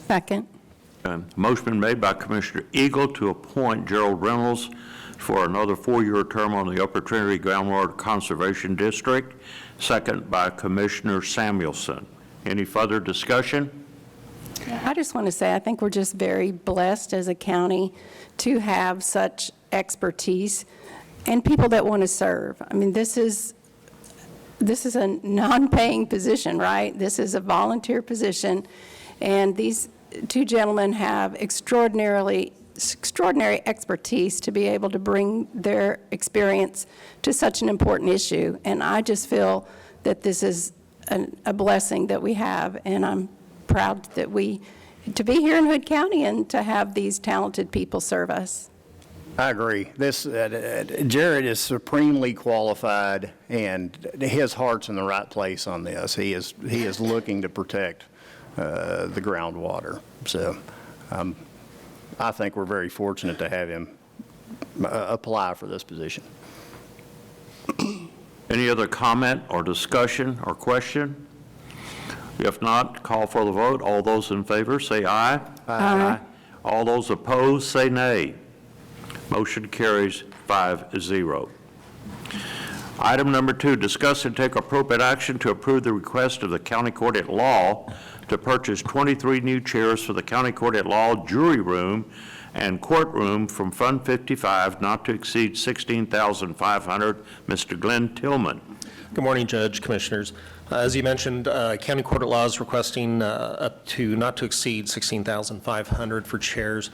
S3: Second.
S1: Motion been made by Commissioner Eagle to appoint Gerald Reynolds for another 4-year term on the Upper Trinity Groundwater Conservation District, second by Commissioner Samuelson. Any further discussion?
S3: I just want to say I think we're just very blessed as a county to have such expertise and people that want to serve. I mean, this is a non-paying position, right? This is a volunteer position, and these 2 gentlemen have extraordinary expertise to be able to bring their experience to such an important issue. And I just feel that this is a blessing that we have, and I'm proud that to be here in Hood County and to have these talented people serve us.
S12: I agree. Jared is supremely qualified, and his heart's in the right place on this. He is looking to protect the groundwater. So I think we're very fortunate to have him apply for this position.
S1: Any other comment or discussion or question? If not, call for the vote. All those in favor say aye. Aye. All those opposed say nay. Motion carries 5-0. Item number 2, discuss and take appropriate action to approve the request of the County Court at Law to purchase 23 new chairs for the County Court at Law jury room and courtroom from Fund 55, not to exceed $16,500. Mr. Glenn Tillman.
S20: Good morning, Judge, Commissioners. As you mentioned, County Court at Law is requesting up to not to exceed $16,500 for chairs.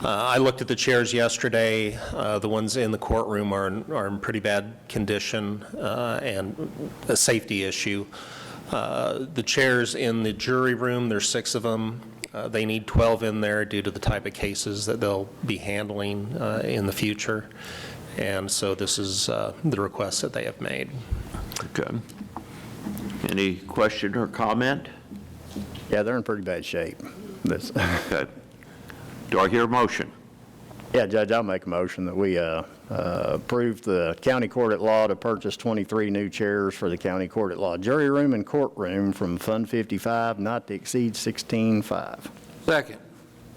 S20: I looked at the chairs yesterday. The ones in the courtroom are in pretty bad condition and a safety issue. The chairs in the jury room, there's 6 of them, They need 12 in there due to the type of cases that they'll be handling in the future. And so this is the request that they have made.
S1: Okay. Any question or comment?
S12: Yeah, they're in pretty bad shape.
S1: Okay. Do I hear a motion?
S12: Yeah, Judge, I'll make a motion that we approve the county court at law to purchase 23 new chairs for the county court at law jury room and courtroom from Fund 55, not to exceed $16,500.
S5: Second.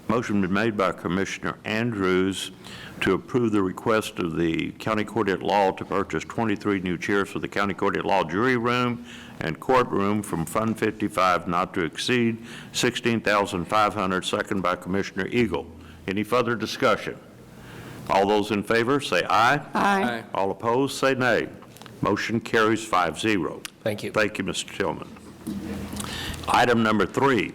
S1: Motion been made by Commissioner Andrews to approve the request of the county court at law to purchase 23 new chairs for the county court at law jury room and courtroom from Fund 55, not to exceed $16,500. Second by Commissioner Eagle. Any further discussion? All those in favor say aye.
S3: Aye.
S1: All opposed say nay. Motion carries 5-0.
S20: Thank you.
S1: Thank you, Mr. Tillman. Item number 3,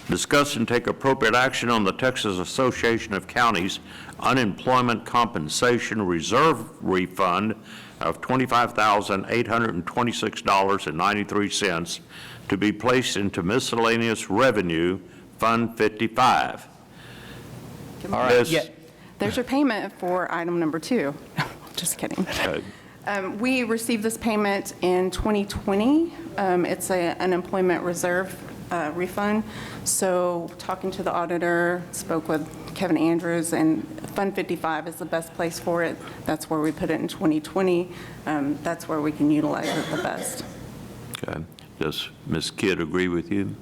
S1: discuss and take appropriate action on the Texas Association of Counties Unemployment Compensation Reserve Refund of $25,826.93 to be placed into Miscellaneous Revenue Fund 55.
S21: All right.
S1: Ms.
S21: Yeah. There's your payment for item number 2. Just kidding.
S1: Okay.
S21: We received this payment in 2020. It's an unemployment reserve refund. So talking to the auditor, spoke with Kevin Andrews, and Fund 55 is the best place for it. That's where we put it in 2020. That's where we can utilize it the best.
S1: Okay. Does Ms. Kidd agree with you?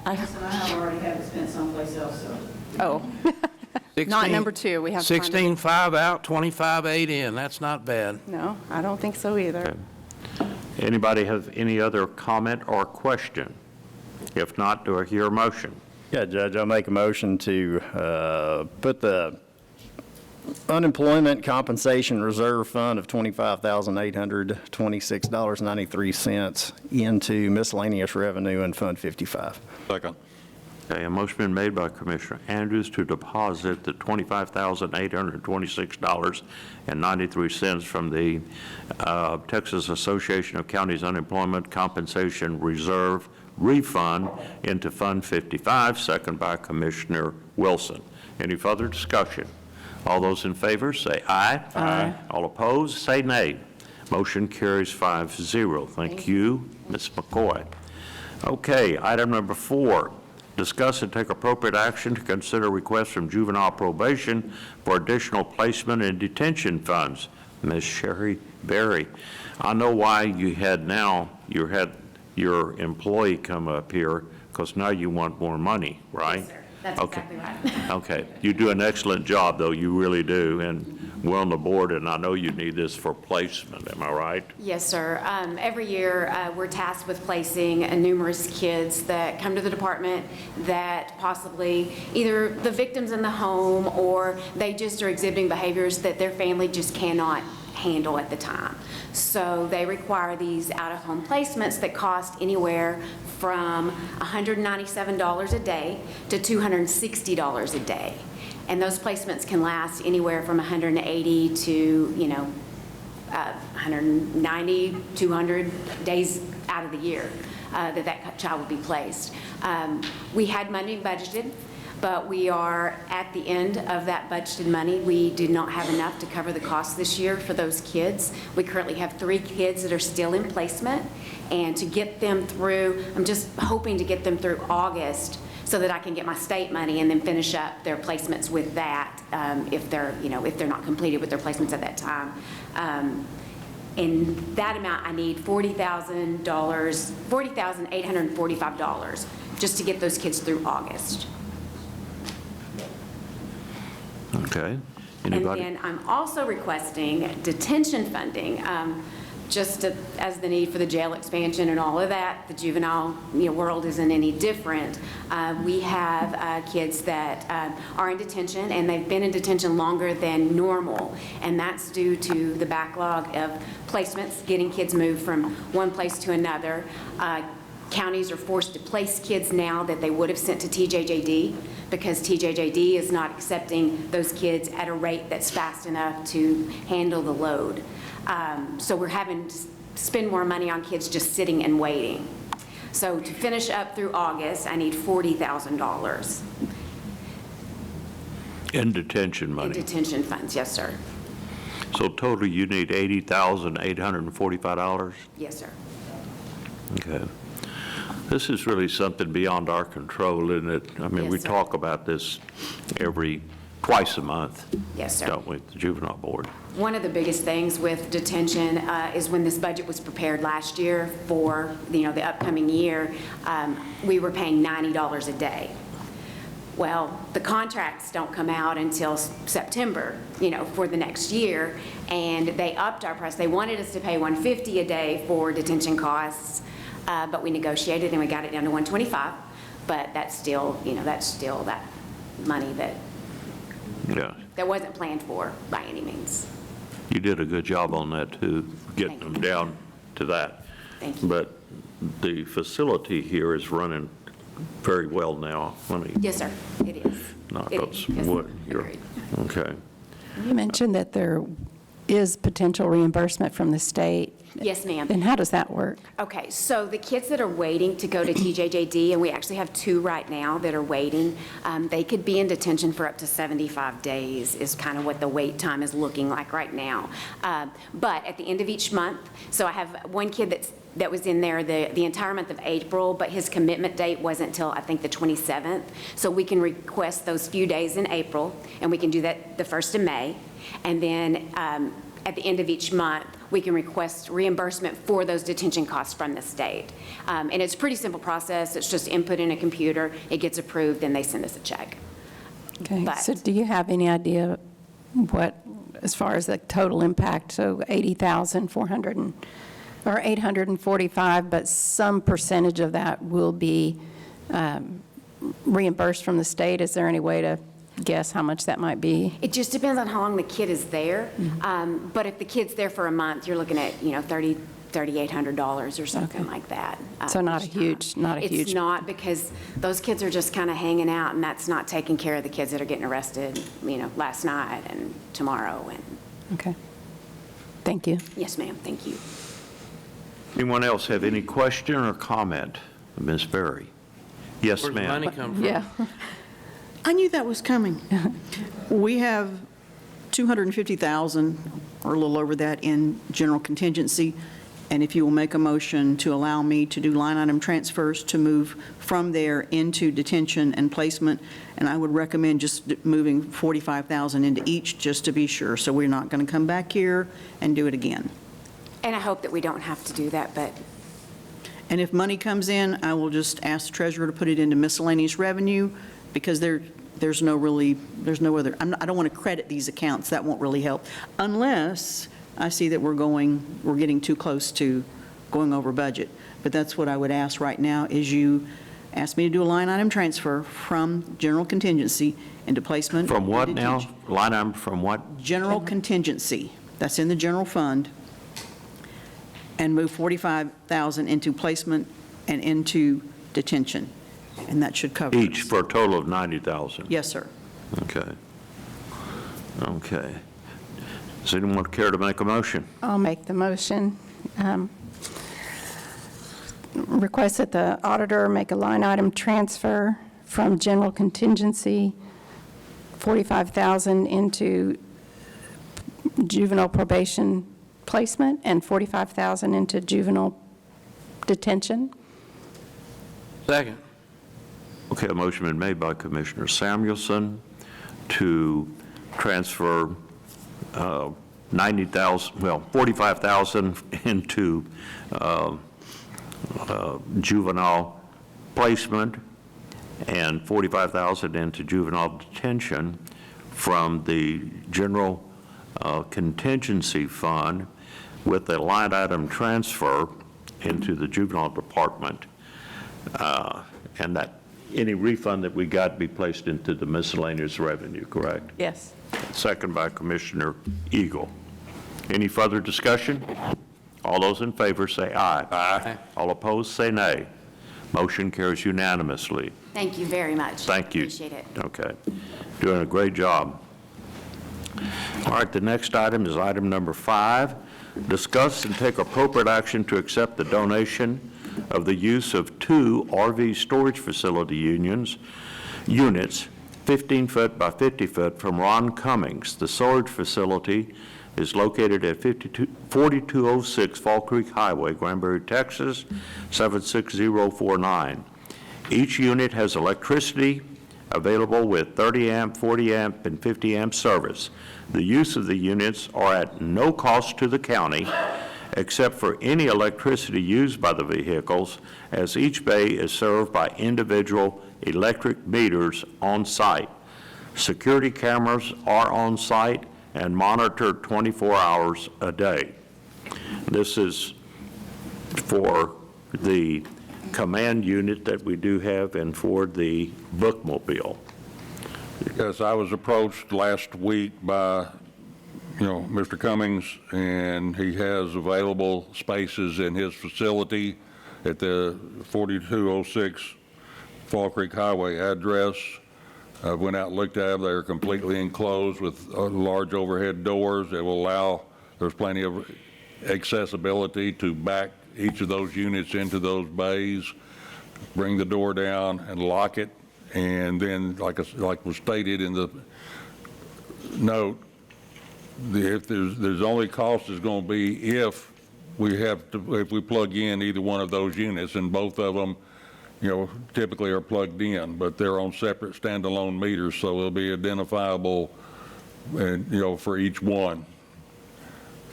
S21: I
S22: have already had it spent someplace else, so.
S21: Oh. Not number 2. We have to find it.
S5: 16.5 out, 25.8 in. That's not bad.
S21: No, I don't think so either.
S1: Okay. Anybody have any other comment or question? If not, do I hear a motion?
S12: Yeah, Judge, I'll make a motion to put the Unemployment Compensation Reserve Fund of $25,826.93 into Miscellaneous Revenue in Fund 55.
S4: Second.
S1: Okay, a motion been made by Commissioner Andrews to deposit the $25,826.93 from the Texas Association of Counties Unemployment Compensation Reserve refund into Fund 55, second by Commissioner Wilson. Any further discussion? All those in favor say aye. Aye. All opposed say nay. Motion carries 5-0. Thank you, Ms. McCoy. Okay, item number 4. Discuss and take appropriate action to consider requests from juvenile probation for additional placement in detention funds. Ms. Sherry Berry, I know why you had your employee come up here, because now you want more money, right?
S10: Yes, sir. That's
S1: Okay.
S10: exactly right.
S1: Okay. You do an excellent job, though. You really do. And we're on the board, and I know you need this for placement. Am I right?
S10: Yes, sir. Every year, we're tasked with placing numerous kids that come to the department that possibly either the victims in the home or they just are exhibiting behaviors that their family just cannot handle at the time. So they require these out-of-home placements that cost anywhere from $197 a day to $260 a day. And those placements can last anywhere from 180 to, 190, 200 days out of the year that child will be placed. We had money budgeted, but we are at the end of that budgeted money. We did not have enough to cover the cost this year for those kids. We currently have 3 kids that are still in placement, and to get them through, I'm just hoping to get them through August so that I can get my state money and then finish up their placements with that if they're not completed with their placements at that time. In that amount, I need $40,845 just to get those kids through August.
S1: Okay. Anybody?
S10: And then I'm also requesting detention funding, just as the need for the jail expansion and all of that. The juvenile world isn't any different. We have kids that are in detention, and they've been in detention longer than normal, and that's due to the backlog of placements, getting kids moved from one place to another. Counties are forced to place kids now that they would have sent to TJJD because TJJD is not accepting those kids at a rate that's fast enough to handle the load. So we're having to spend more money on kids just sitting and waiting. So to finish up through August, I need $40,000
S1: In detention
S10: in
S1: money.
S10: detention funds. Yes, sir.
S1: So total, you need $80,845?
S10: Yes, sir.
S1: Okay. This is really something beyond our control, isn't it? I mean,
S10: Yes,
S1: we
S10: sir.
S1: talk about this twice a month.
S10: Yes, sir.
S1: Don't we, the juvenile board?
S10: One of the biggest things with detention is when this budget was prepared last year for, the upcoming year, we were paying $90 a day. Well, the contracts don't come out until September, for the next year, and they upped our price. They wanted us to pay $150 a day for detention costs, but we negotiated and we got it down to $125. But that's still, that money
S1: Yeah.
S10: that wasn't planned for by any means.
S1: You did a good job on that, too, getting them down to that.
S10: Thank you.
S1: But the facility here is running very well now. Let me
S10: Yes, sir, it is.
S1: knock
S10: It
S1: up
S10: is.
S1: some
S10: Yes,
S1: wood here.
S10: agreed.
S1: Okay.
S3: You mentioned that there is potential reimbursement from the state.
S10: Yes, ma'am.
S3: And how does that work?
S10: Okay, so the kids that are waiting to go to TJJD, and we actually have 2 right now that are waiting, they could be in detention for up to 75 days is kind of what the wait time is looking like right now. But at the end of each month, so I have one kid that was in there the entire month of April, but his commitment date wasn't until, I think, the 27th. So we can request those few days in April, and we can do that the 1st of May. And then at the end of each month, we can request reimbursement for those detention costs from the state. And it's a pretty simple process. It's just input in a computer, it gets approved, and they send us a check.
S3: Okay,
S10: But-
S3: so do you have any idea what, as far as the total impact, so 80,400 or 845, but some percentage of that will be reimbursed from the state? Is there any way to guess how much that might be?
S10: It just depends on how long the kid is there. But if the kid's there for a month, you're looking at, $3,800 or something like that.
S3: So not a
S10: each time.
S3: huge.
S10: It's not, because those kids are just kind of hanging out, and that's not taking care of the kids that are getting arrested, last night and tomorrow. And
S3: Okay. Thank you.
S10: yes, ma'am, thank you.
S1: Anyone else have any question or comment? Ms. Berry? Yes,
S5: Where's the
S1: ma'am.
S5: money come from?
S3: Yeah.
S22: I knew that was coming. We have 250,000, or a little over that, in general contingency, and if you will make a motion to allow me to do line item transfers to move from there into detention and placement, and I would recommend just moving 45,000 into each, just to be sure, so we're not going to come back here and do it again.
S10: And I hope that we don't have to do that, but
S22: And if money comes in, I will just ask the treasurer to put it into miscellaneous revenue, because there's no other, I don't want to credit these accounts, that won't really help, unless I see that we're getting too close to going over budget. But that's what I would ask right now, is you ask me to do a line item transfer from general contingency into placement.
S1: From what
S22: into
S1: now?
S22: detention.
S1: Line item from what?
S22: General contingency, that's in the general fund, and move 45,000 into placement and into detention, and that should cover it.
S1: Each for a total of 90,000?
S22: Yes, sir.
S1: Okay. Okay. Does anyone care to make a motion?
S3: I'll make the motion. Request that the auditor make a line item transfer from general contingency, 45,000 into juvenile probation placement and 45,000 into juvenile detention.
S5: Second.
S1: Okay, a motion been made by Commissioner Samuelson to transfer 45,000 into juvenile placement and 45,000 into juvenile detention from the general contingency fund with a line item transfer into the juvenile department, and that any refund that we got be placed into the miscellaneous revenue, correct?
S3: Yes.
S1: Second by Commissioner Eagle. Any further discussion? All those in favor say aye. Aye. All opposed say nay. Motion carries unanimously.
S10: thank you very much.
S1: Thank you.
S10: Appreciate it.
S1: Okay. Doing a great job. All right, the next item is item number 5. Discuss and take appropriate action to accept the donation of the use of 2 RV storage facility units, 15 foot by 50 foot from Ron Cummings. The storage facility is located at 4206 Fall Creek Highway, Granbury, Texas, 76049. Each unit has electricity available with 30 amp, 40 amp, and 50 amp service. The use of the units are at no cost to the county, except for any electricity used by the vehicles, as each bay is served by individual electric meters on site. Security cameras are on site and monitored 24 hours a day. This is for the command unit that we do have and for the bookmobile.
S7: Yes, I was approached last week by, Mr. Cummings, and he has available spaces in his facility at the 4206 Fall Creek Highway address. I went out and looked at them. They're completely enclosed with large overhead doors that will allow, there's plenty of accessibility to back each of those units into those bays, bring the door down and lock it. And then, like was stated in the note, if there's only cost is going to be if we plug in either one of those units, and both of them, typically are plugged in, but they're on separate standalone meters, so they'll be identifiable, and for each one.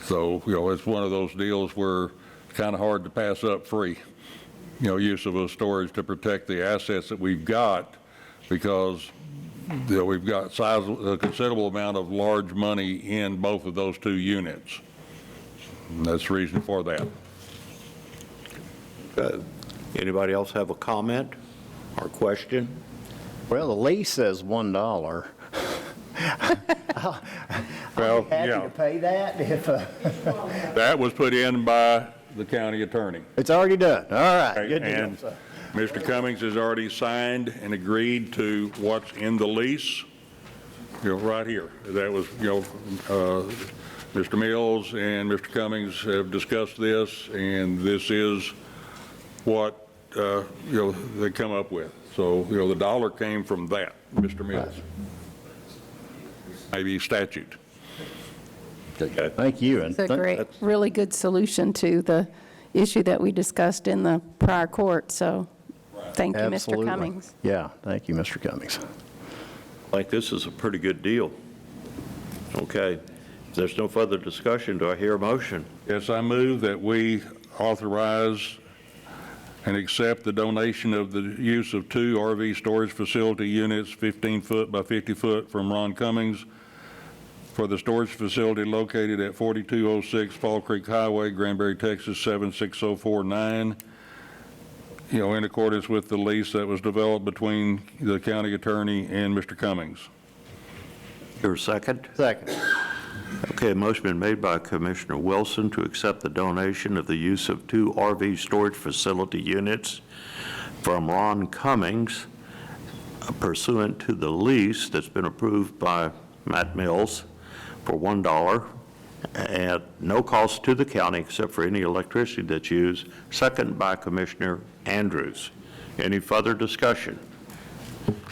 S7: So it's one of those deals where it's kind of hard to pass up free, use of a storage to protect the assets that we've got, because we've got a considerable amount of large money in both of those 2 units. And that's the reason for that.
S1: Anybody else have a comment or question?
S12: Well, the lease says $1.
S7: Well,
S12: happy to pay that if...
S7: That was put in by the county attorney.
S12: It's already done. All right, good deal.
S7: And Mr. Cummings has already signed and agreed to what's in the lease, right here. That was, Mr. Mills and Mr. Cummings have discussed this, and this is what, they come up with. So, the dollar came from that, Mr. Mills. Maybe statute.
S1: Okay.
S12: Thank you.
S3: It's a great, really good solution to the issue that we discussed in the prior court, so thank you,
S12: Absolutely.
S3: Mr. Cummings.
S12: Yeah, thank you, Mr. Cummings.
S1: I think this is a pretty good deal. Okay. If there's no further discussion, do I hear a motion?
S7: Yes, I move that we authorize and accept the donation of the use of 2 RV storage facility units, 15 foot by 50 foot, from Ron Cummings for the storage facility located at 4206 Fall Creek Highway, Granbury, Texas, 76049, in accordance with the lease that was developed between the county attorney and Mr. Cummings.
S1: Your second?
S12: Second.
S1: Okay, a motion been made by Commissioner Wilson to accept the donation of the use of 2 RV storage facility units from Ron Cummings pursuant to the lease that's been approved by Matt Mills for $1 at no cost to the county except for any electricity that's used, second by Commissioner Andrews. Any further discussion?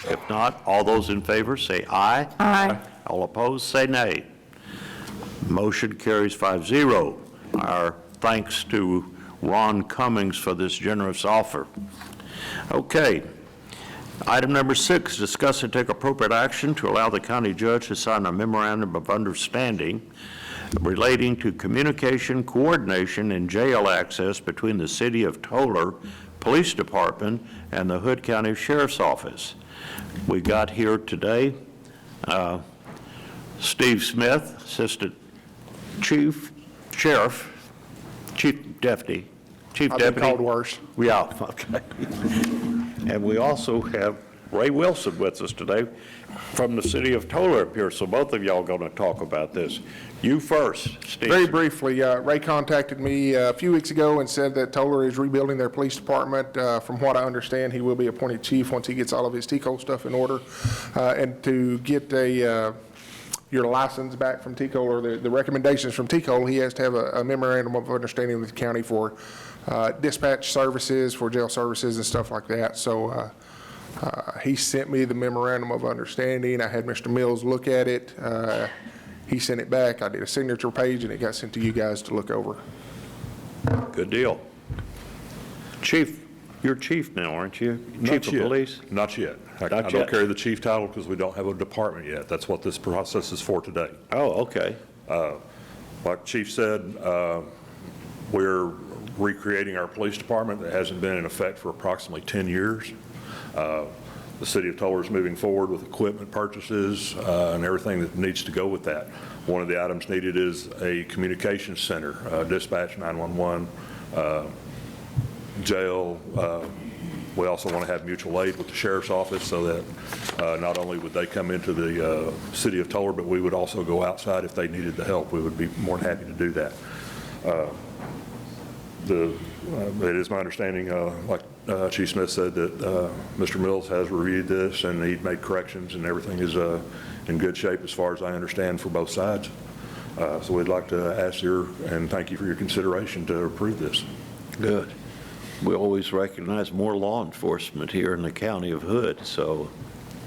S1: If not, all those in favor say aye.
S3: Aye.
S1: All opposed, say nay. Motion carries 5-0. Our thanks to Ron Cummings for this generous offer. Okay. Item number 6, discuss and take appropriate action to allow the county judge to sign a memorandum of understanding relating to communication, coordination, and jail access between the City of Tolar Police Department and the Hood County Sheriff's Office. We got here today Steve Smith, Assistant Chief Sheriff, Chief Deputy.
S8: I've been called worse.
S1: Yeah, okay. And we also have Ray Wilson with us today from the City of Tolar up here, so both of y'all going to talk about this. You first, Steve.
S8: Very briefly, Ray contacted me a few weeks ago and said that Tolar is rebuilding their police department. From what I understand, he will be appointed chief once he gets all of his TCO stuff in order. And to get a your license back from TCOL or the recommendations from TCOL, he has to have a memorandum of understanding with the county for dispatch services, for jail services and stuff like that. So he sent me the memorandum of understanding. I had Mr. Mills look at it. He sent it back. I did a signature page, and it got sent to you guys to look over.
S1: Good deal. Chief, you're chief now, aren't you?
S6: Not
S1: Chief
S6: yet.
S1: of police?
S6: Not yet. I
S1: Not
S6: don't
S1: yet.
S6: carry the chief title because we don't have a department yet. That's what this process is for today.
S1: Oh, okay.
S6: Like Chief said, we're recreating our police department that hasn't been in effect for approximately 10 years. The city of Tulsa is moving forward with equipment purchases and everything that needs to go with that. One of the items needed is a communications center, dispatch 911, jail. We also want to have mutual aid with the sheriff's office so that not only would they come into the city of Tulsa, but we would also go outside if they needed the help. We would be more than happy to do that. It is my understanding, like Chief Smith said, that Mr. Mills has reviewed this and he'd made corrections and everything is in good shape as far as I understand for both sides. So we'd like to ask and thank you for your consideration to approve this.
S1: Good. We always recognize more law enforcement here in the county of Hood, so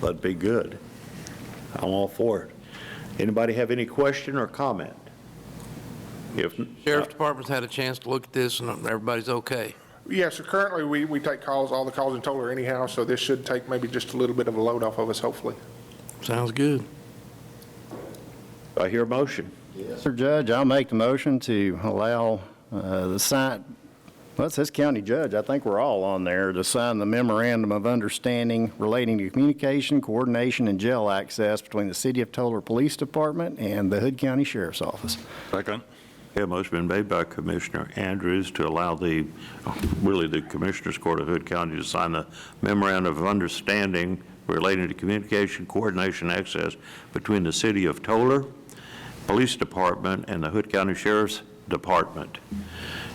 S1: that'd be good. I'm all for it. Anybody have any question or comment?
S5: Sheriff's Department's had a chance to look at this, and everybody's okay.
S8: Yeah, so currently we take calls, all the calls in Tulsa anyhow, so this should take maybe just a little bit of a load off of us, hopefully.
S5: Sounds good.
S1: I hear a motion.
S12: Yes, sir, Judge. I'll make the motion to allow the sign, well, it says county judge. I think we're all on there to sign the memorandum of understanding relating to communication, coordination, and jail access between the City of Tulsa Police Department and the Hood County Sheriff's Office.
S6: Second.
S1: A motion been made by Commissioner Andrews to allow the Commissioners Court of Hood County to sign the memorandum of understanding relating to communication, coordination, access between the City of Tulsa Police Department and the Hood County Sheriff's Department.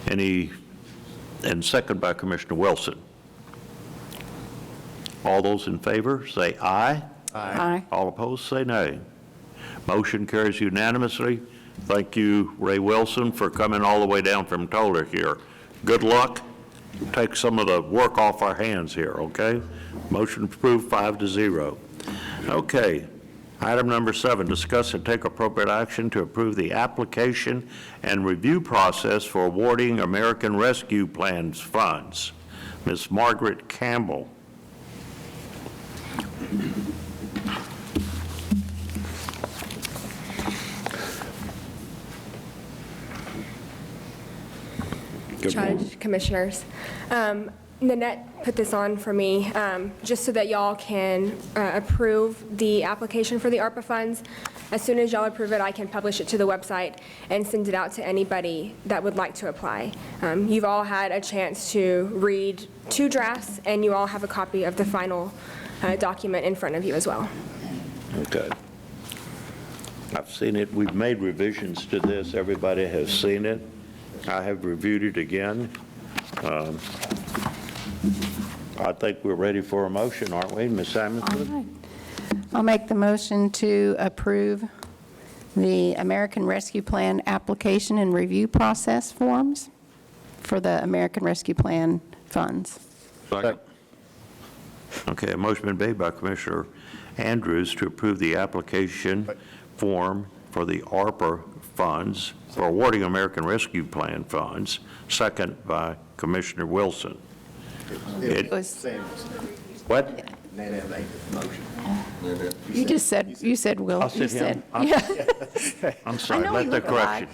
S1: And second by Commissioner Wilson. All those in favor, say aye.
S3: Aye.
S1: All opposed, say nay. Motion carries unanimously. Thank you, Ray Wilson, for coming all the way down from Tulsa here. Good luck. Take some of the work off our hands here, okay? Motion approved 5-0. Okay. Item number 7, discuss and take appropriate action to approve the application and review process for awarding American Rescue Plan funds. Ms. Margaret Campbell.
S11: Judge, Commissioners. Nanette put this on for me, just so that y'all can approve the application for the ARPA funds. As soon as y'all approve it, I can publish it to the website and send it out to anybody that would like to apply. You've all had a chance to read 2 drafts, and you all have a copy of the final document in front of you as well.
S1: Okay. I've seen it. We've made revisions to this. Everybody has seen it. I have reviewed it again. I think we're ready for a motion, aren't we, Ms. Samuelson?
S3: All right. I'll make the motion to approve the American Rescue Plan application and review process forms for the American Rescue Plan funds.
S1: Second. Okay, a motion been made by Commissioner Andrews to approve the application form for the ARPA funds for awarding American Rescue Plan funds, second by Commissioner Wilson. What?
S3: You just said, Will.
S1: I said him. I'm sorry,
S3: I know he
S1: let the
S3: looked alike,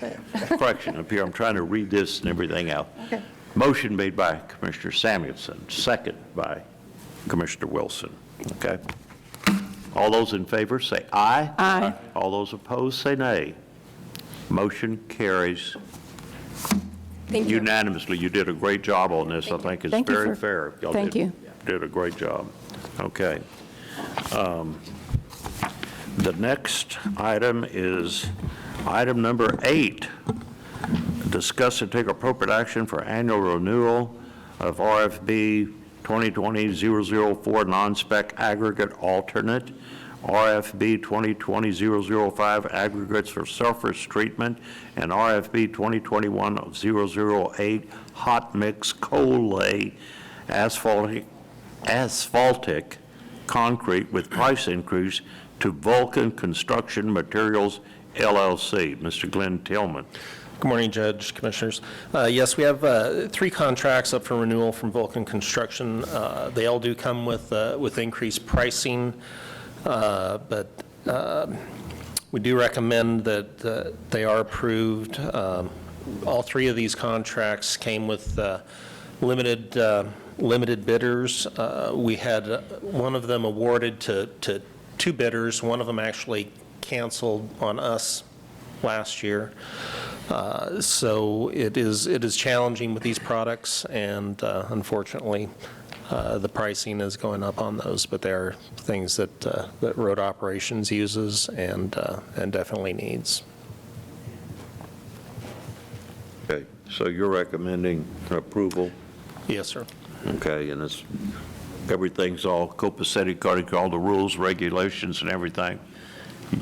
S1: correction appear. I'm trying to read this and everything out.
S3: Okay.
S1: Motion made by Commissioner Samuelson, second by Commissioner Wilson. Okay? All those in favor say aye.
S3: Aye.
S1: All those opposed say nay. Motion carries
S11: Thank you.
S1: unanimously. You did a great job on this. I think it's
S3: Thank you,
S1: very
S3: sir.
S1: fair. Y'all
S3: Thank you.
S1: did a great job. Okay. The next item is item number 8. Discuss and take appropriate action for annual renewal of RFB 2020-004 non-spec aggregate alternate RFB 2020-005 aggregates for surface treatment, and RFB 2021-008 hot mix coal lay asphaltic concrete with price increase to Vulcan Construction Materials LLC. Mr. Glenn Tillman.
S20: Good morning, Judge, Commissioners. Yes, we have 3 contracts up for renewal from Vulcan Construction. They all do come with increased pricing, but we do recommend that they are approved. All 3 of these contracts came with limited bidders. We had one of them awarded to 2 bidders. One of them actually canceled on us last year. So it is challenging with these products, and unfortunately, the pricing is going up on those, but they are things that road operations uses and definitely needs.
S1: Okay, so you're recommending approval?
S20: Yes, sir.
S1: Okay, and everything's all copacetic according to all the rules, regulations, and everything.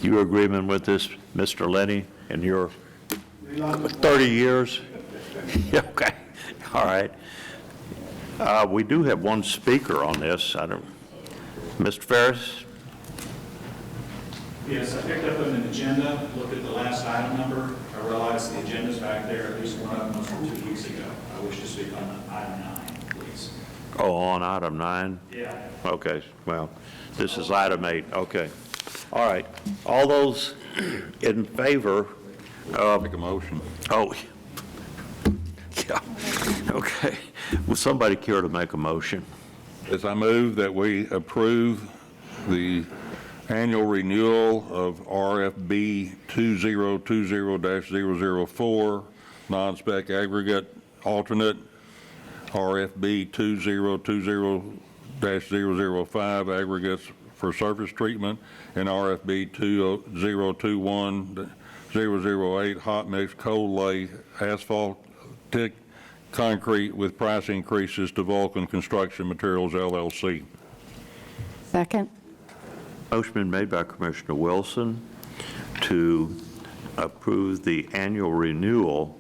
S1: You agreement with this, Mr. Lenny, and your 30 years? Okay, all right. We do have one speaker on this. Mr. Ferris?
S9: Yes, I picked up an agenda, looked at the last item number. I realized the agenda's back there, at least one of them was from 2 weeks ago. I wish to speak on item 9, please.
S1: Oh, on item 9?
S9: Yeah.
S1: Okay, well, this is item 8, okay. All right, all those in favor of...
S7: Make a motion.
S1: Oh, yeah, okay. Will somebody care to make a motion?
S7: As I move that we approve the annual renewal of RFB 2020-004, non-spec aggregate alternate, RFB 2020-005 aggregates for surface treatment, and RFB 2021-008 hot mix coal lay asphaltic concrete with price increases to Vulcan Construction Materials LLC.
S3: Second.
S1: Motion been made by Commissioner Wilson to approve the annual renewal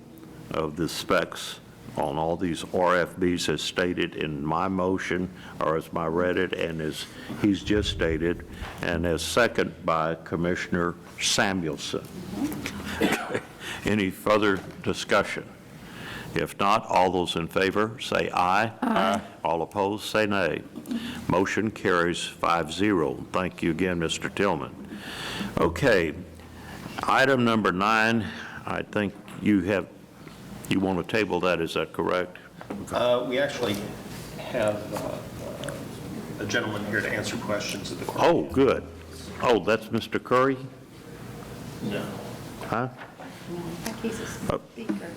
S1: of the specs on all these RFBs as stated in my motion, or as I read it, and as he's just stated, and as second by Commissioner Samuelson. Any further discussion? If not, all those in favor say aye. Aye. All opposed say nay. Motion carries 5-0. Thank you again, Mr. Tillman. Okay, item number 9, I think you want to table that, is that correct?
S20: We actually have a gentleman here to answer questions at the court.
S1: Oh, good. Oh, that's Mr. Curry?
S20: No.
S1: Huh?
S10: No, I think he's a speaker.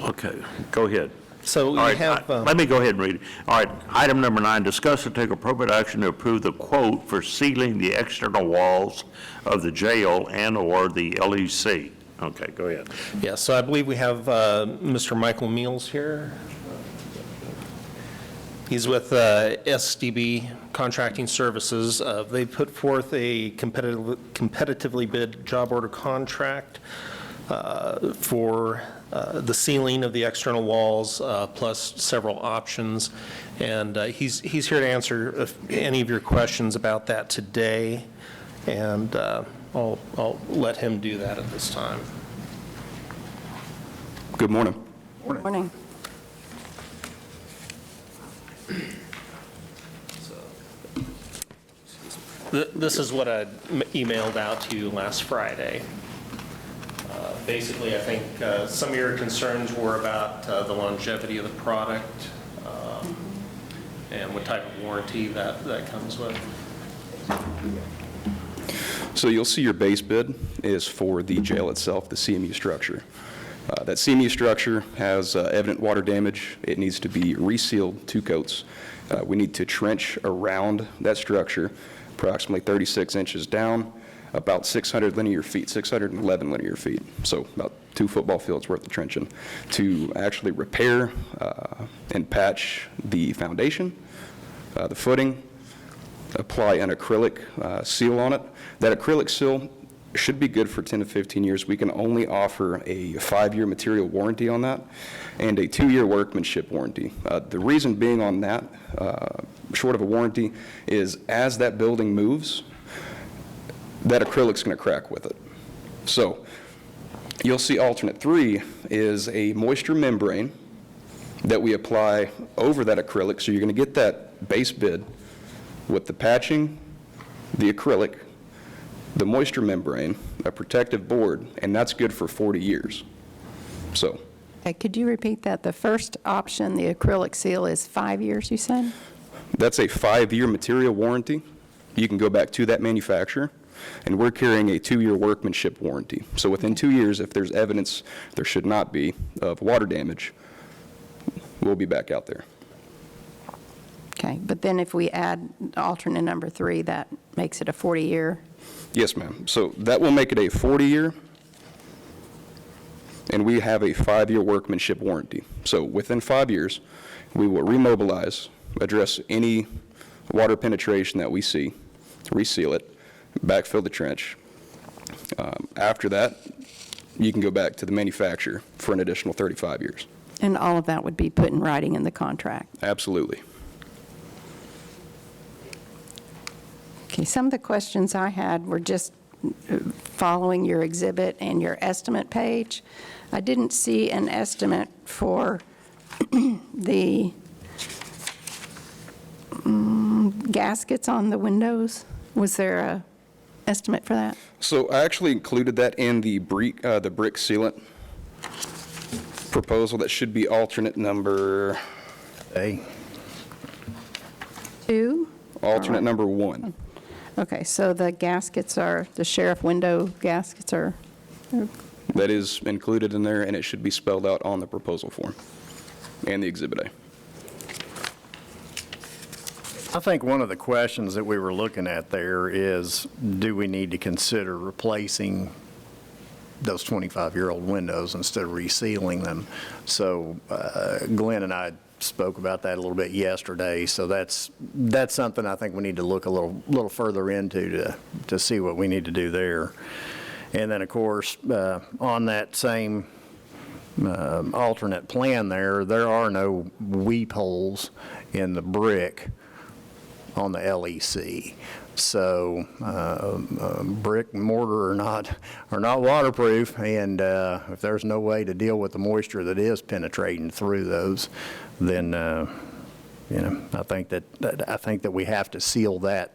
S1: Okay, go ahead.
S20: So we
S1: All right,
S20: have...
S1: let me go ahead and read it. All right, item number 9, discuss and take appropriate action to approve the quote for sealing the external walls of the jail and/or the LEC. Okay, go ahead.
S20: Yeah, so I believe we have Mr. Michael Meals here. He's with SDB Contracting Services. They put forth a competitively bid job order contract for the ceiling of the external walls, plus several options. And he's here to answer any of your questions about that today. And I'll let him do that at this time.
S13: Good morning.
S3: Morning.
S20: This is what I emailed out to you last Friday. Basically, I think some of your concerns were about the longevity of the product and what type of warranty that comes with.
S13: So you'll see your base bid is for the jail itself, the CMU structure. That CMU structure has evident water damage. It needs to be resealed 2 coats. We need to trench around that structure approximately 36 inches down, about 600 linear feet, 611 linear feet, so about 2 football fields worth of trenching, to actually repair and patch the foundation, the footing, apply an acrylic seal on it. That acrylic seal should be good for 10 to 15 years. We can only offer a 5-year material warranty on that and a 2-year workmanship warranty. The reason being on that, short of a warranty, is as that building moves, that acrylic's going to crack with it. So you'll see alternate 3 is a moisture membrane that we apply over that acrylic. So you're going to get that base bid with the patching, the acrylic, the moisture membrane, a protective board, and that's good for 40 years. So
S3: Okay, could you repeat that? The first option, the acrylic seal, is 5 years, you said?
S13: that's a 5-year material warranty. You can go back to that manufacturer, and we're carrying a 2-year workmanship warranty. So within 2 years, if there's evidence there should not be of water damage, we'll be back out there.
S3: Okay, but then if we add alternate number 3, that makes it a 40-year?
S13: Yes, ma'am. So that will make it a 40-year, and we have a 5-year workmanship warranty. So within 5 years, we will remobilize, address any water penetration that we see, reseal it, backfill the trench. After that, you can go back to the manufacturer for an additional 35 years.
S3: And all of that would be put in writing in the contract?
S13: Absolutely.
S3: Okay, some of the questions I had were just following your exhibit and your estimate page. I didn't see an estimate for the gaskets on the windows. Was there a estimate for that?
S13: So I actually included that in the brick sealant proposal. That should be alternate number
S12: A.
S3: 2?
S13: Alternate number 1.
S3: Okay, so the gaskets are, the sheriff window gaskets are,
S13: That is included in there, and it should be spelled out on the proposal form and the Exhibit A.
S12: I think one of the questions that we were looking at there is, do we need to consider replacing those 25-year-old windows instead of resealing them? So Glenn and I spoke about that a little bit yesterday, so that's something I think we need to look a little further into to see what we need to do there. And then, of course, on that same alternate plan there are no weep holes in the brick on the LEC. So brick and mortar are not waterproof, and if there's no way to deal with the moisture that is penetrating through those, then I think that we have to seal that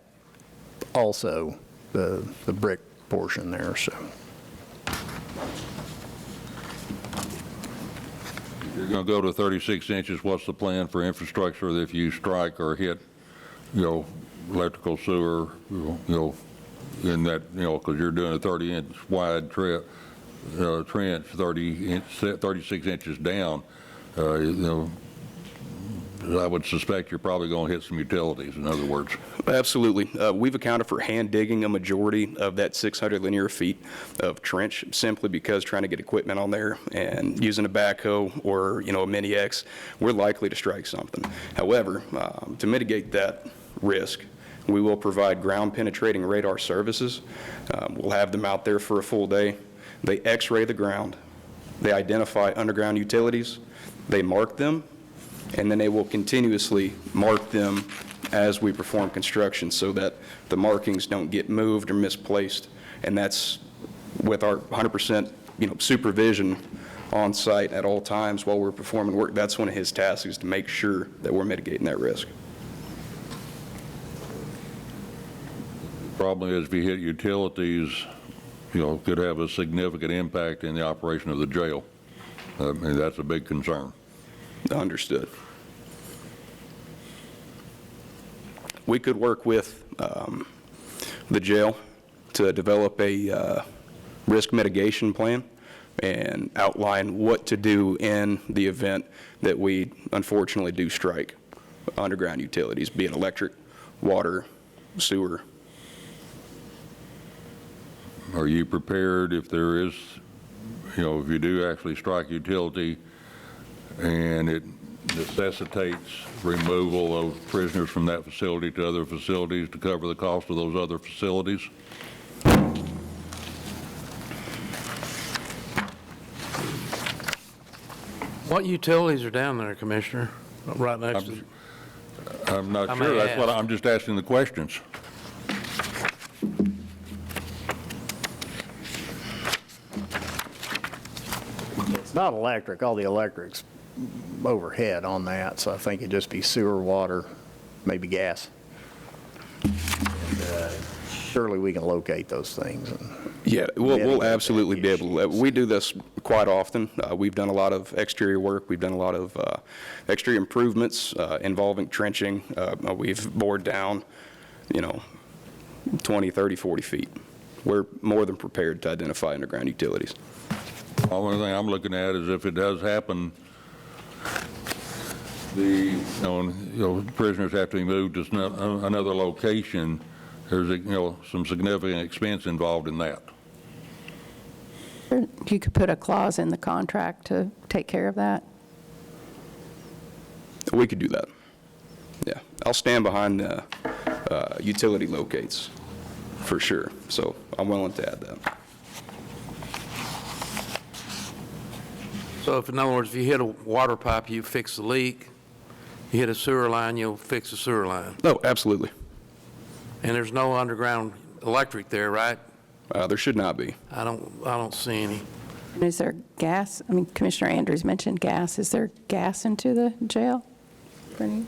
S12: also, the brick portion there. So
S7: you're going to go to 36 inches. What's the plan for infrastructure if you strike or hit, electrical sewer, in that, because you're doing a 30-inch wide trench, 36 inches down, I would suspect you're probably going to hit some utilities, in other words.
S13: Absolutely. We've accounted for hand digging a majority of that 600 linear feet of trench, simply because trying to get equipment on there and using a backhoe or, a Mini X, we're likely to strike something. However, to mitigate that risk, we will provide ground penetrating radar services. We'll have them out there for a full day. They x-ray the ground. They identify underground utilities. They mark them, and then they will continuously mark them as we perform construction so that the markings don't get moved or misplaced. And that's with our 100% supervision on site at all times while we're performing work. That's one of his tasks, is to make sure that we're mitigating that risk.
S7: Problem is, if you hit utilities, could have a significant impact in the operation of the jail. And that's a big concern.
S13: Understood. We could work with the jail to develop a risk mitigation plan and outline what to do in the event that we unfortunately do strike underground utilities, be it electric, water, sewer.
S7: Are you prepared if there is, if you do actually strike utility and it necessitates removal of prisoners from that facility to other facilities to cover the cost of those other facilities?
S5: What utilities are down there, Commissioner? Right next to...
S7: I'm not
S5: I
S7: sure.
S5: may
S7: That's what
S5: ask.
S7: I'm just asking the questions.
S12: It's not electric, all the electric's overhead on that, so I think it'd just be sewer, water, maybe gas. And, surely we can locate those things.
S13: Yeah, we'll absolutely be able to. We do this quite often. We've done a lot of exterior work. We've done a lot of exterior improvements involving trenching. We've bored down, 20, 30, 40 feet. We're more than prepared to identify underground utilities.
S7: The only thing I'm looking at is if it does happen, the prisoners have to be moved to another location. There's some significant expense involved in that.
S3: You could put a clause in the contract to take care of that.
S13: We could do that. Yeah, I'll stand behind utility locates for sure. So I'm willing to add that.
S5: So if, in other words, if you hit a water pipe, you fix the leak. You hit a sewer line, you'll fix the sewer line.
S13: No, absolutely.
S5: And there's no underground electric there, right?
S13: There should not be.
S5: I don't see any.
S3: And is there gas? I mean, Commissioner Andrews mentioned gas. Is there gas into the jail? Brittany?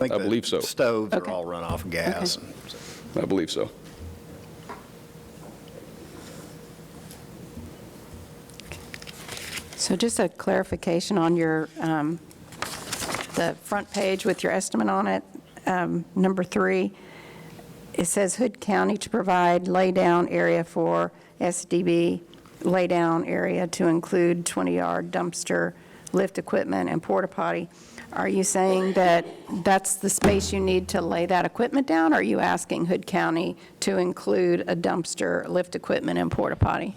S13: I believe so.
S12: Stoves
S3: Okay.
S12: are all run off gas.
S3: Okay.
S13: I believe so.
S3: So just a clarification on your, the front page with your estimate on it, number 3, it says Hood County to provide laydown area for SDB, laydown area to include 20-yard dumpster, lift equipment, and porta potty. Are you saying that that's the space you need to lay that equipment down, or are you asking Hood County to include a dumpster, lift equipment, and porta potty?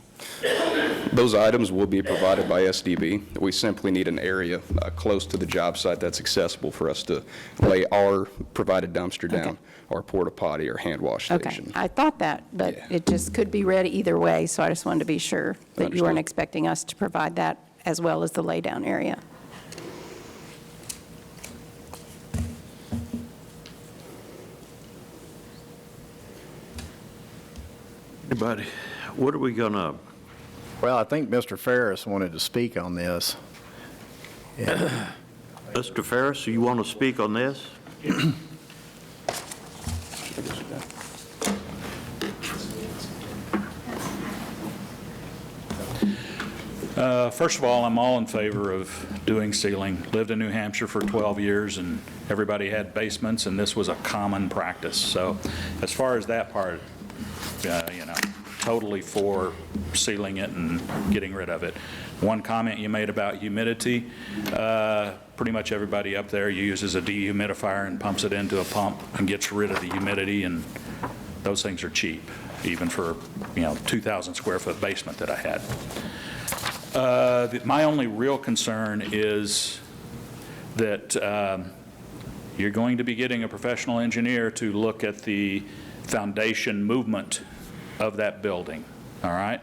S13: Those items will be provided by SDB. We simply need an area close to the job site that's accessible for us to lay our provided dumpster down, or porta potty, or hand wash station.
S3: Okay, I thought that, but it just could be read either way, so I just wanted to be sure that you weren't expecting us to provide that as well as the laydown area.
S1: Anybody, what are we gonna?
S12: Well, I think Mr. Ferris wanted to speak on this.
S1: Mr. Ferris, you want to speak on this?
S9: First of all, I'm all in favor of doing ceiling. Lived in New Hampshire for 12 years, and everybody had basements, and this was a common practice. So as far as that part, totally for sealing it and getting rid of it. One comment you made about humidity, pretty much everybody up there uses a dehumidifier and pumps it into a pump and gets rid of the humidity, and those things are cheap, even for, 2,000 square foot basement that I had. My only real concern is that you're going to be getting a professional engineer to look at the foundation movement of that building, all right?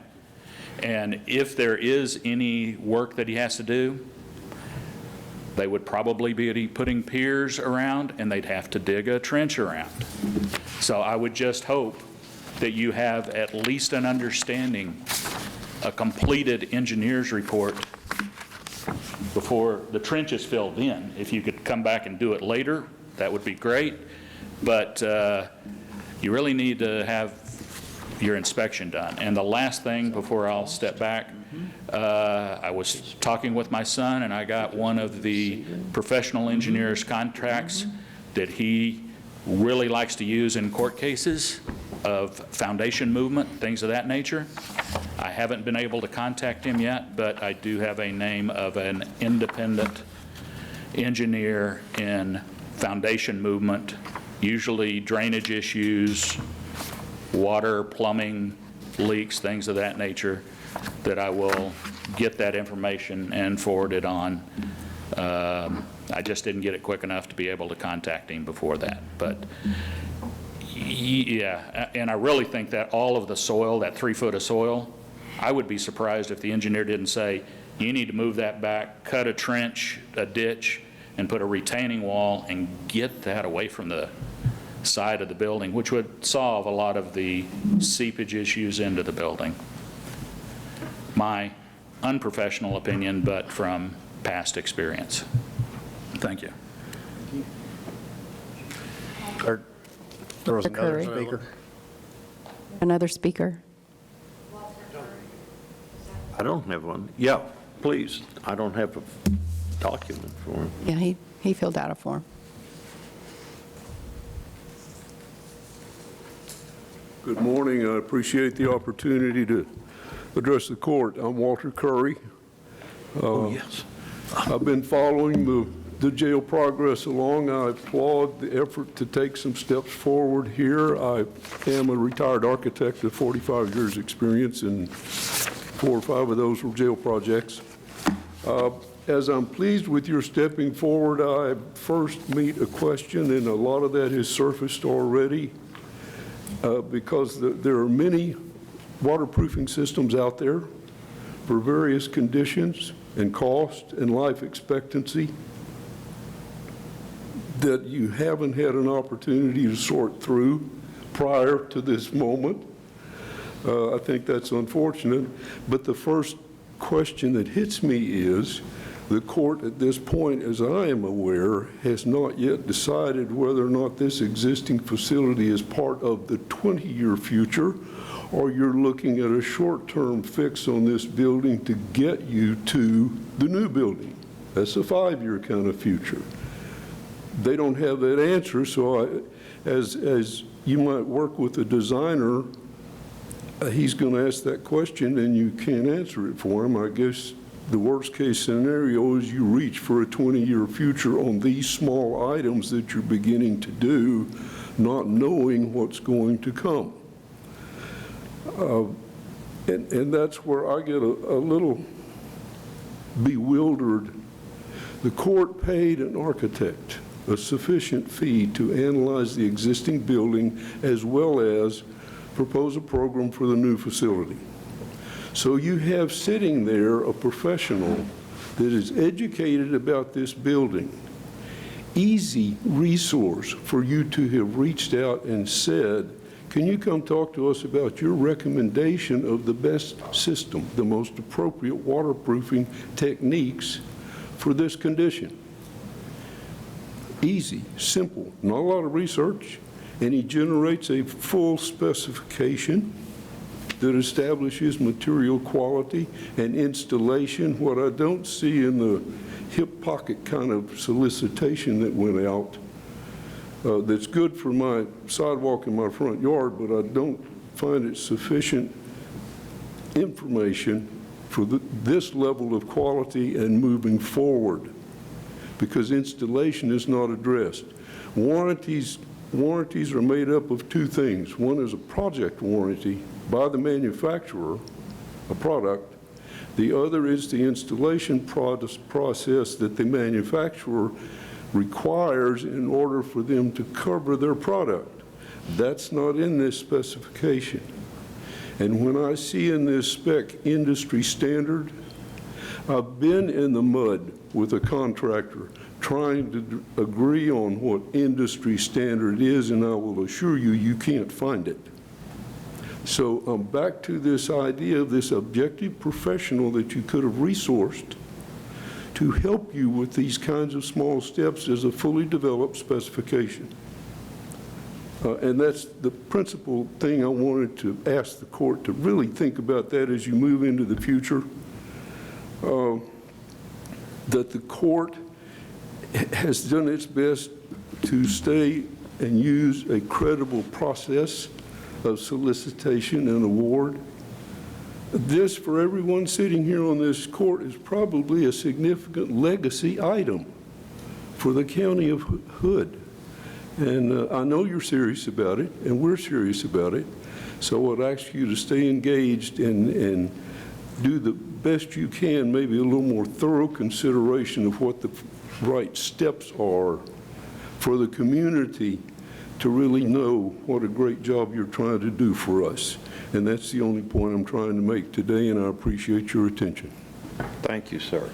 S9: And if there is any work that he has to do, they would probably be putting piers around, and they'd have to dig a trench around. So I would just hope that you have at least an understanding, a completed engineer's report before the trench is filled in. If you could come back and do it later, that would be great. But you really need to have your inspection done. And the last thing before I'll step back, I was talking with my son, and I got one of the professional engineer's contracts that he really likes to use in court cases of foundation movement, things of that nature. I haven't been able to contact him yet, but I do have a name of an independent engineer in foundation movement, usually drainage issues, water, plumbing, leaks, things of that nature, that I will get that information and forward it on. I just didn't get it quick enough to be able to contact him before that. But yeah, and I really think that all of the soil, that 3 foot of soil, I would be surprised if the engineer didn't say, you need to move that back, cut a trench, a ditch, and put a retaining wall and get that away from the side of the building, which would solve a lot of the seepage issues into the building. My unprofessional opinion, but from past experience. Thank you.
S12: There was another
S3: Curry.
S12: speaker.
S3: Another speaker.
S1: I don't have one. Yeah, please. I don't have a document for him.
S3: Yeah, he filled out a form.
S14: Good morning. I appreciate the opportunity to address the court. I'm Walter Curry.
S1: Oh, yes.
S14: I've been following the jail progress along. I applaud the effort to take some steps forward here. I am a retired architect with 45 years' experience, and 4 or 5 of those were jail projects. As I'm pleased with your stepping forward, I first meet a question, and a lot of that has surfaced already, because there are many waterproofing systems out there for various conditions and cost and life expectancy that you haven't had an opportunity to sort through prior to this moment. I think that's unfortunate. But the first question that hits me is, the court at this point, as I am aware, has not yet decided whether or not this existing facility is part of the 20-year future, or you're looking at a short-term fix on this building to get you to the new building. That's a 5-year kind of future. They don't have that answer, so as you might work with a designer, he's going to ask that question and you can't answer it for him. I guess the worst-case scenario is you reach for a 20-year future on these small items that you're beginning to do, not knowing what's going to come. And that's where I get a little bewildered. The court paid an architect a sufficient fee to analyze the existing building as well as propose a program for the new facility. So you have sitting there a professional that is educated about this building, easy resource for you to have reached out and said, can you come talk to us about your recommendation of the best system, the most appropriate waterproofing techniques for this condition? Easy, simple, not a lot of research, and he generates a full specification that establishes material quality and installation. What I don't see in the hip pocket kind of solicitation that went out, that's good for my sidewalk in my front yard, but I don't find it sufficient information for this level of quality and moving forward, because installation is not addressed. Warranties are made up of 2 things. One is a project warranty by the manufacturer, a product. The other is the installation process that the manufacturer requires in order for them to cover their product. That's not in this specification. And when I see in this spec industry standard, I've been in the mud with a contractor trying to agree on what industry standard is, and I will assure you, you can't find it. So I'm back to this idea of this objective professional that you could have resourced to help you with these kinds of small steps as a fully developed specification. And that's the principal thing I wanted to ask the court to really think about, that as you move into the future, that the court has done its best to stay and use a credible process of solicitation and award. This, for everyone sitting here on this court, is probably a significant legacy item for the county of Hood. And I know you're serious about it, and we're serious about it. So I'd ask you to stay engaged and do the best you can, maybe a little more thorough consideration of what the right steps are for the community to really know what a great job you're trying to do for us. And that's the only point I'm trying to make today, and I appreciate your attention.
S1: Thank you, sir.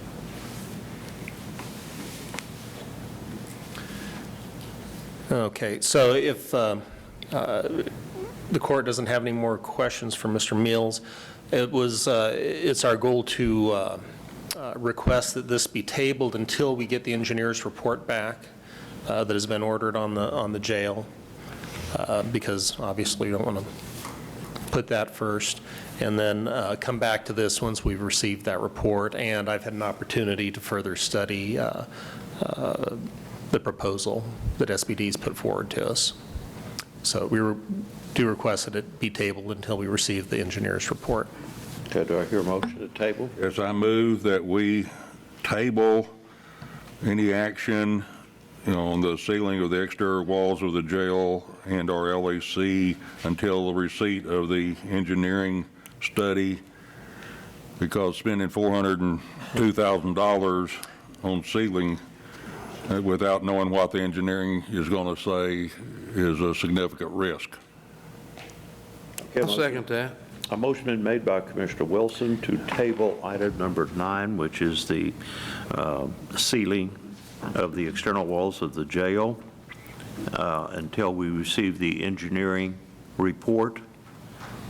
S20: Okay, so if the court doesn't have any more questions for Mr. Mills, it's our goal to request that this be tabled until we get the engineer's report back that has been ordered on the jail, because obviously you don't want to put that first, and then come back to this once we've received that report, and I've had an opportunity to further study the proposal that SBD's put forward to us. So we do request that it be tabled until we receive the engineer's report.
S1: Okay, do I hear a motion to table?
S7: Yes, I move that we table any action, on the ceiling of the exterior walls of the jail and our LAC until the receipt of the engineering study, because spending $402,000 on ceiling without knowing what the engineering is going to say is a significant risk.
S5: I'll second that.
S1: A motion been made by Commissioner Wilson to table item number 9, which is the ceiling of the external walls of the jail until we receive the engineering report,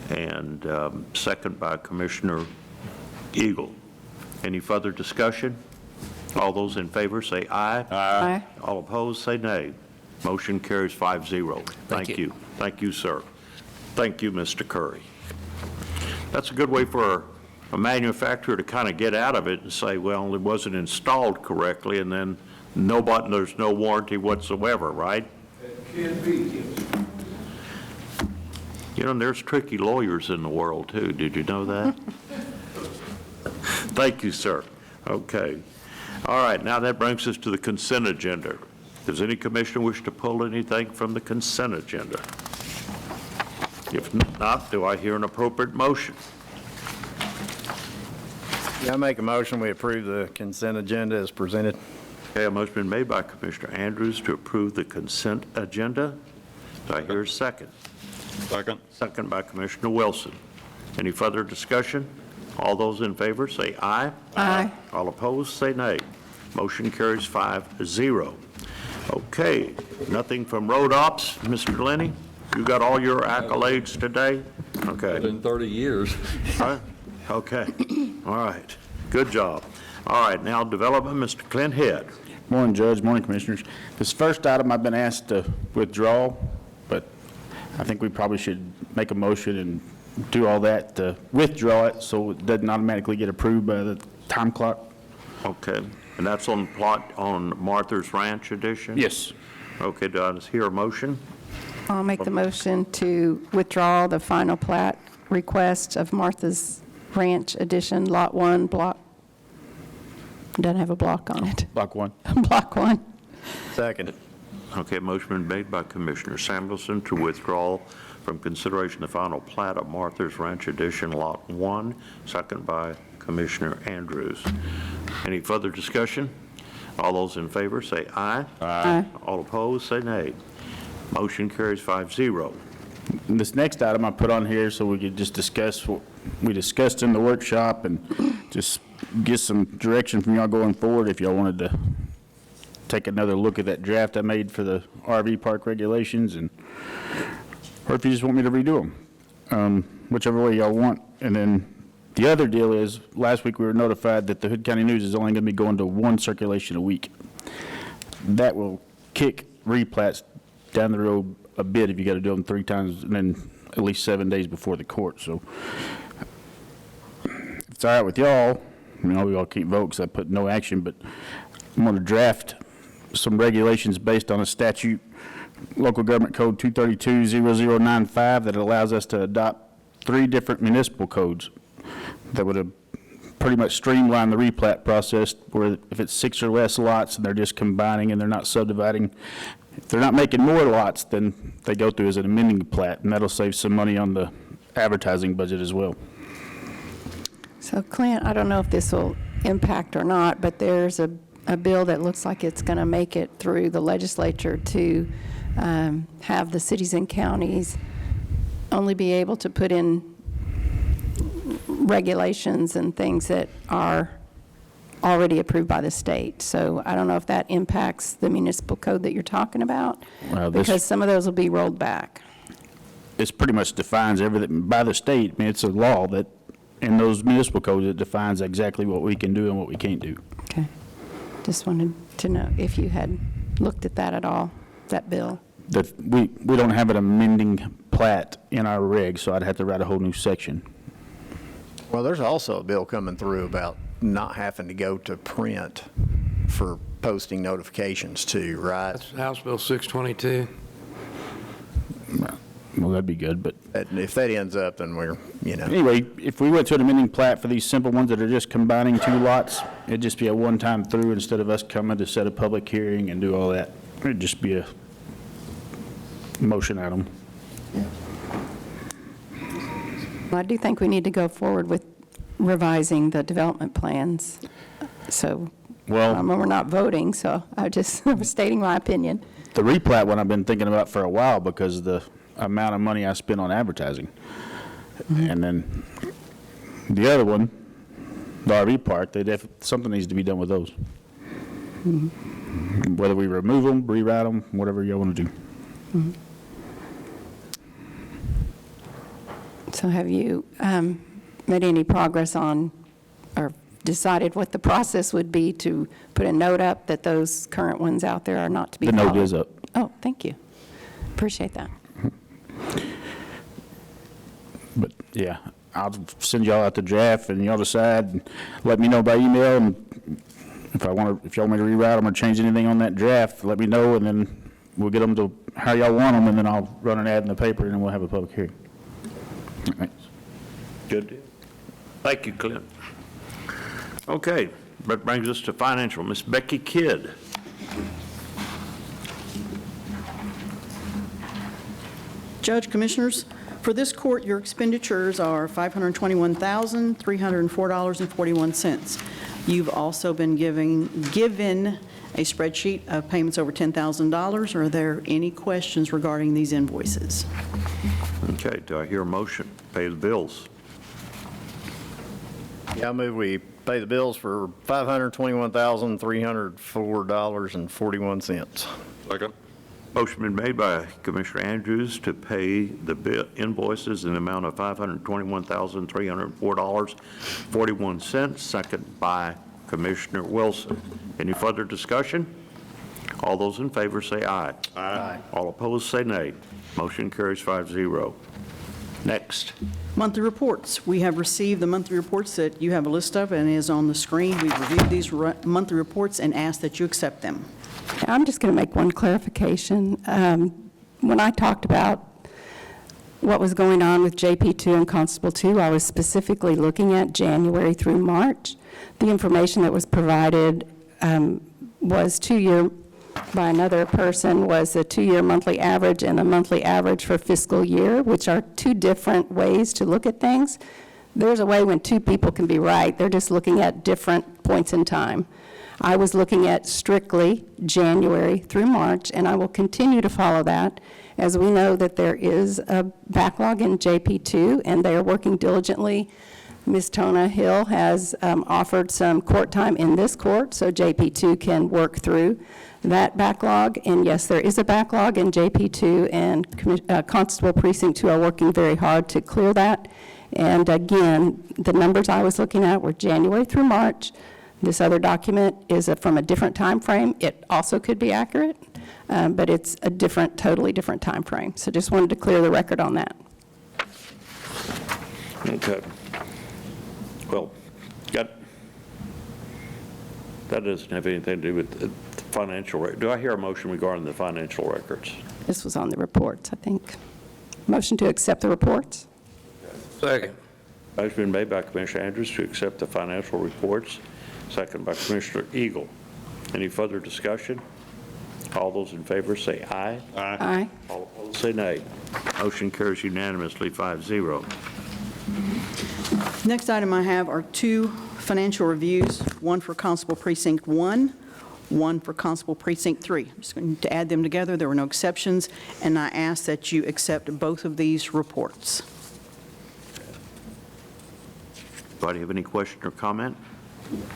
S1: and second by Commissioner Eagle. Any further discussion? All those in favor say aye.
S3: Aye.
S1: All opposed say nay. Motion carries 5-0. Thank you. Thank you, sir. Thank you, Mr. Curry. That's a good way for a manufacturer to kind of get out of it and say, well, it wasn't installed correctly, and then there's no warranty whatsoever, right?
S14: It can be.
S1: There's tricky lawyers in the world, too. Did you know that? Thank you, sir. Okay. All right, now that brings us to the consent agenda. Does any commissioner wish to pull anything from the consent agenda? If not, do I hear an appropriate motion?
S12: Yeah, I make a motion, we approve the consent agenda as presented.
S1: Okay, a motion been made by Commissioner Andrews to approve the consent agenda. Do I hear a second?
S7: Second.
S1: Second by Commissioner Wilson. Any further discussion? All those in favor say aye.
S3: Aye.
S1: All opposed say nay. Motion carries 5-0. Okay, nothing from road ops. Mr. Lenny, you got all your accolades today? Okay.
S7: In 30 years.
S1: Huh? Okay, all right, good job. All right, now development, Mr. Clint Head.
S16: Morning, Judge, morning, Commissioners. This first item I've been asked to withdraw, but I think we probably should make a motion and do all that to withdraw it so it doesn't automatically get approved by the time clock.
S1: Okay, and that's on plot on Martha's Ranch edition?
S16: Yes.
S1: Okay, do I just hear a motion?
S3: I'll make the motion to withdraw the final plat request of Martha's Ranch Edition, Lot 1, block, doesn't have a block on it.
S16: Block 1.
S3: Block 1.
S12: Second.
S1: Okay, motion been made by Commissioner Samuelson to withdraw from consideration the final plat of Martha's Ranch Edition, Lot 1, second by Commissioner Andrews. Any further discussion? All those in favor say aye.
S16: Aye.
S1: All opposed say nay. Motion carries 5-0.
S16: This next item I put on here so we could just discuss what we discussed in the workshop and just get some direction from y'all going forward if y'all wanted to take another look at that draft I made for the RV park regulations, and or if you just want me to redo them, whichever way y'all want. And then the other deal is, last week we were notified that the Hood County News is only going to be going to one circulation a week. That will kick replats down the road a bit if you got to do them 3 times and then at least 7 days before the court. So if it's all right with y'all, we all can't vote because I put no action, but I'm going to draft some regulations based on a statute, Local Government Code 232-0095, that allows us to adopt 3 different municipal codes that would pretty much streamline the replat process, where if it's 6 or less lots and they're just combining and they're not subdividing, if they're not making more lots, then they go through as an amending plat, and that'll save some money on the advertising budget as well.
S3: So Clint, I don't know if this will impact or not, but there's a bill that looks like it's going to make it through the legislature to have the cities and counties only be able to put in regulations and things that are already approved by the state. So I don't know if that impacts the municipal code that you're talking about, because some of those will be rolled back.
S16: This pretty much defines everything by the state. I mean, it's a law that, in those municipal codes, it defines exactly what we can do and what we can't do.
S3: Okay. Just wanted to know if you had looked at that at all, that bill.
S16: We don't have an amending plat in our reg, so I'd have to write a whole new section.
S12: Well, there's also a bill coming through about not having to go to print for posting notifications too, right?
S5: That's House Bill 622.
S16: Well, that'd be good, but
S12: If that ends up, then we're,
S16: anyway, if we went to an amending plat for these simple ones that are just combining two lots, it'd just be a one-time through instead of us coming to set a public hearing and do all that. It'd just be a motion item.
S3: I do think we need to go forward with revising the development plans. So, we're not voting, so I just was stating my opinion.
S16: The replat one I've been thinking about for a while because of the amount of money I spent on advertising. And then the other one, the RV park, something needs to be done with those. Whether we remove them, rewrite them, whatever you want to do.
S3: So have you made any progress on or decided what the process would be to put a note up that those current ones out there are not to be followed?
S16: The note is up.
S3: Oh, thank you. Appreciate that.
S16: But yeah, I'll send y'all out the draft and y'all decide, and let me know by email, and if y'all want me to rewrite them or change anything on that draft, let me know, and then we'll get them to how y'all want them, and then I'll run an ad in the paper, and then we'll have a public hearing. Thanks.
S1: Good deal. Thank you, Clint. Okay, that brings us to financial. Ms. Becky Kidd.
S2: Judge, Commissioners, for this court, your expenditures are $521,304.41. You've also been given a spreadsheet of payments over $10,000. Are there any questions regarding these invoices?
S1: Okay, do I hear a motion? Pay the bills.
S12: Yeah, I move we pay the bills for $521,304.41.
S7: Second.
S1: Motion been made by Commissioner Andrews to pay the invoices in the amount of $521,304.41, second by Commissioner Wilson. Any further discussion? All those in favor say aye. Aye. All opposed say nay. Motion carries 5-0. Next.
S2: Monthly reports. We have received the monthly reports that you have a list of and is on the screen. We've reviewed these monthly reports and ask that you accept them.
S3: I'm just going to make one clarification. When I talked about what was going on with JP2 and Constable 2, I was specifically looking at January through March. The information that was provided was 2-year, by another person, was a 2-year monthly average and a monthly average for fiscal year, which are two different ways to look at things. There's a way when two people can be right. They're just looking at different points in time. I was looking at strictly January through March, and I will continue to follow that, as we know that there is a backlog in JP2, and they are working diligently. Ms. Tona Hill has offered some court time in this court, so JP2 can work through that backlog. And yes, there is a backlog in JP2, and Constable Precinct 2 are working very hard to clear that. And again, the numbers I was looking at were January through March. This other document is from a different time frame. It also could be accurate, but it's a totally different time frame. So just wanted to clear the record on that.
S1: Okay. Well, that doesn't have anything to do with the financial record. Do I hear a motion regarding the financial records?
S3: This was on the reports, I think. Motion to accept the reports.
S5: Second.
S1: Motion been made by Commissioner Andrews to accept the financial reports, second by Commissioner Eagle. Any further discussion? All those in favor say aye.
S3: Aye.
S1: All opposed say nay. Motion carries unanimously 5-0.
S2: Next item I have are two financial reviews, one for Constable Precinct 1, one for Constable Precinct 3. I'm just going to add them together. There were no exceptions, and I ask that you accept both of these reports.
S1: Anybody have any question or comment?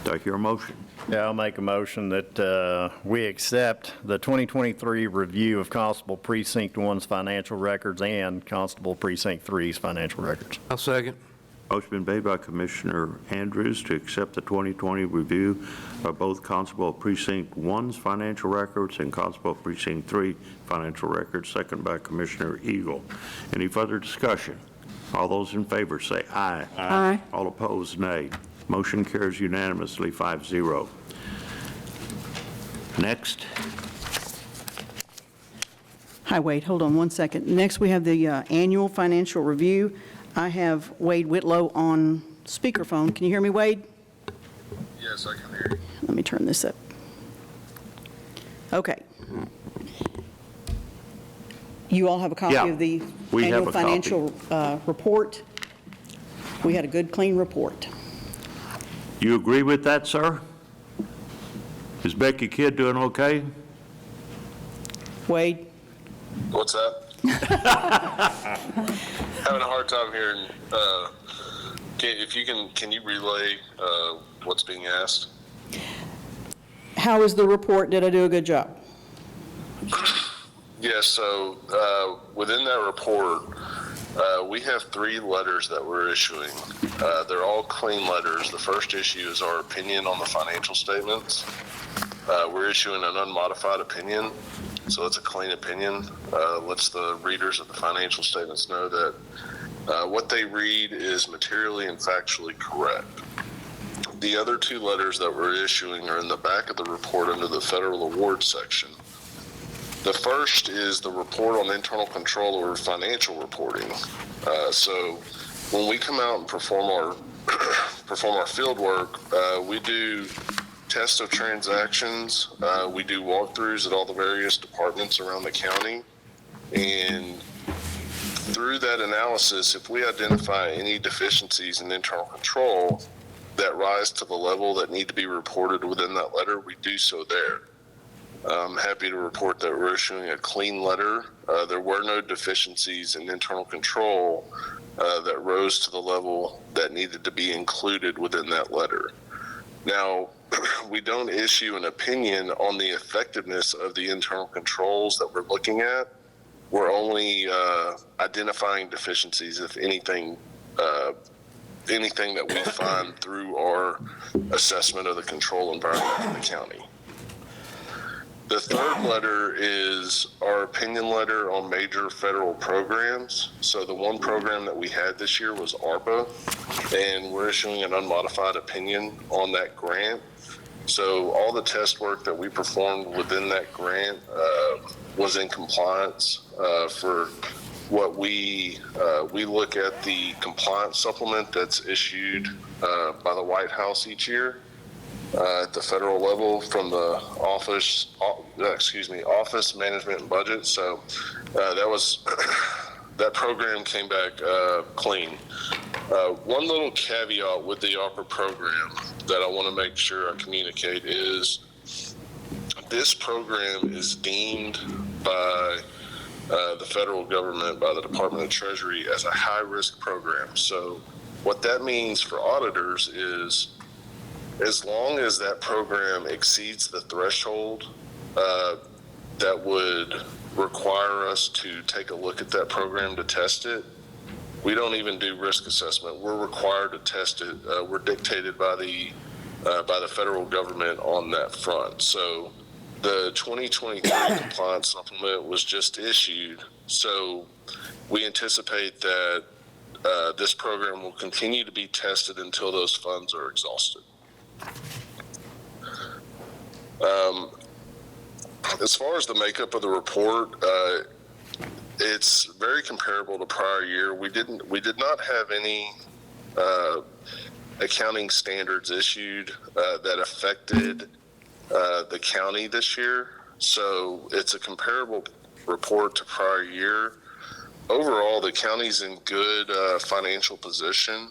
S1: Do I hear a motion?
S12: Yeah, I'll make a motion that we accept the 2023 review of Constable Precinct 1's financial records and Constable Precinct 3's financial records.
S5: I'll second.
S1: Motion been made by Commissioner Andrews to accept the 2020 review of both Constable Precinct 1's financial records and Constable Precinct 3 financial records, second by Commissioner Eagle. Any further discussion? All those in favor say aye.
S3: Aye.
S1: All opposed, nay. Motion carries unanimously 5-0. Next.
S2: Hi, Wade, hold on one second. Next, we have the annual financial review. I have Wade Whitlow on speakerphone. Can you hear me, Wade?
S17: Yes, I can hear you.
S2: Let me turn this up. Okay. You all have a copy
S1: Yeah,
S2: of the
S1: we have
S2: annual
S1: a copy.
S2: financial report. We had a good, clean report.
S1: You agree with that, sir? Is Becky Kidd doing okay?
S2: Wade?
S17: What's that? Having a hard time hearing. Can you relay what's being asked?
S2: How is the report? Did I do a good job?
S17: Yes, so within that report, we have 3 letters that we're issuing. They're all clean letters. The first issue is our opinion on the financial statements. We're issuing an unmodified opinion, so it's a clean opinion. Lets the readers of the financial statements know that what they read is materially and factually correct. The other 2 letters that we're issuing are in the back of the report under the federal awards section. The first is the report on internal control over financial reporting. So when we come out and perform our field work, we do tests of transactions. We do walkthroughs at all the various departments around the county. And through that analysis, if we identify any deficiencies in internal control that rise to the level that need to be reported within that letter, we do so there. I'm happy to report that we're issuing a clean letter. There were no deficiencies in internal control that rose to the level that needed to be included within that letter. Now, we don't issue an opinion on the effectiveness of the internal controls that we're looking at. We're only identifying deficiencies, if anything that we find through our assessment of the control environment in the county. The third letter is our opinion letter on major federal programs. So the one program that we had this year was ARPA, and we're issuing an unmodified opinion on that grant. So all the test work that we performed within that grant was in compliance. For what we look at the compliance supplement that's issued by the White House each year. At the federal level from the Office Management and Budget. So that program came back clean. One little caveat with the ARPA program that I want to make sure I communicate is this program is deemed by the federal government, by the Department of Treasury, as a high-risk program. So what that means for auditors is as long as that program exceeds the threshold that would require us to take a look at that program to test it, we don't even do risk assessment. We're required to test it. We're dictated by the federal government on that front. So the 2023 compliance supplement was just issued. So we anticipate that this program will continue to be tested until those funds are exhausted. As far as the makeup of the report, it's very comparable to prior year. We did not have any accounting standards issued that affected the county this year. So it's a comparable report to prior year. Overall, the county's in good financial position.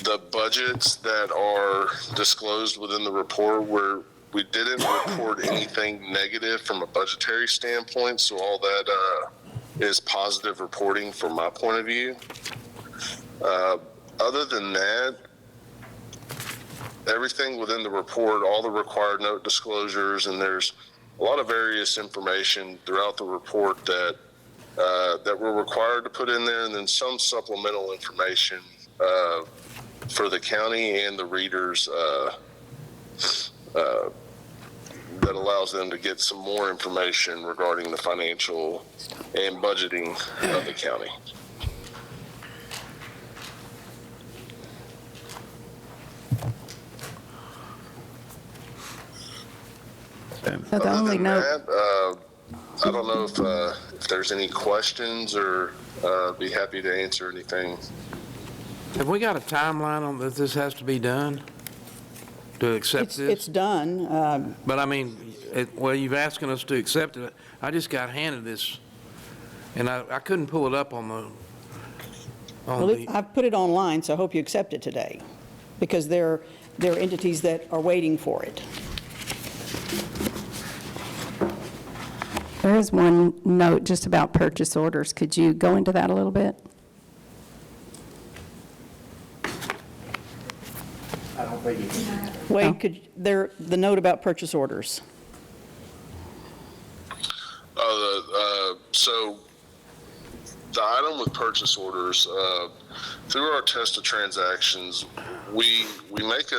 S17: The budgets that are disclosed within the report we didn't report anything negative from a budgetary standpoint, so all that is positive reporting from my point of view. Other than that, everything within the report, all the required note disclosures, and there's a lot of various information throughout the report that we're required to put in there, and then some supplemental information for the county and the readers that allows them to get some more information regarding the financial and budgeting of the county.
S3: So the only note,
S17: I don't know if there's any questions, or be happy to answer anything.
S5: Have we got a timeline on that this has to be done to accept this?
S2: It's done.
S5: But I mean, well, you've asking us to accept it. I just got handed this, and I couldn't pull it up on the,
S2: I've put it online, so I hope you accept it today, because there are entities that are waiting for it.
S3: there is one note just about purchase orders. Could you go into that a little bit?
S12: I don't think you can.
S2: Wade, the note about purchase orders.
S17: So the item with purchase orders, through our test of transactions, we take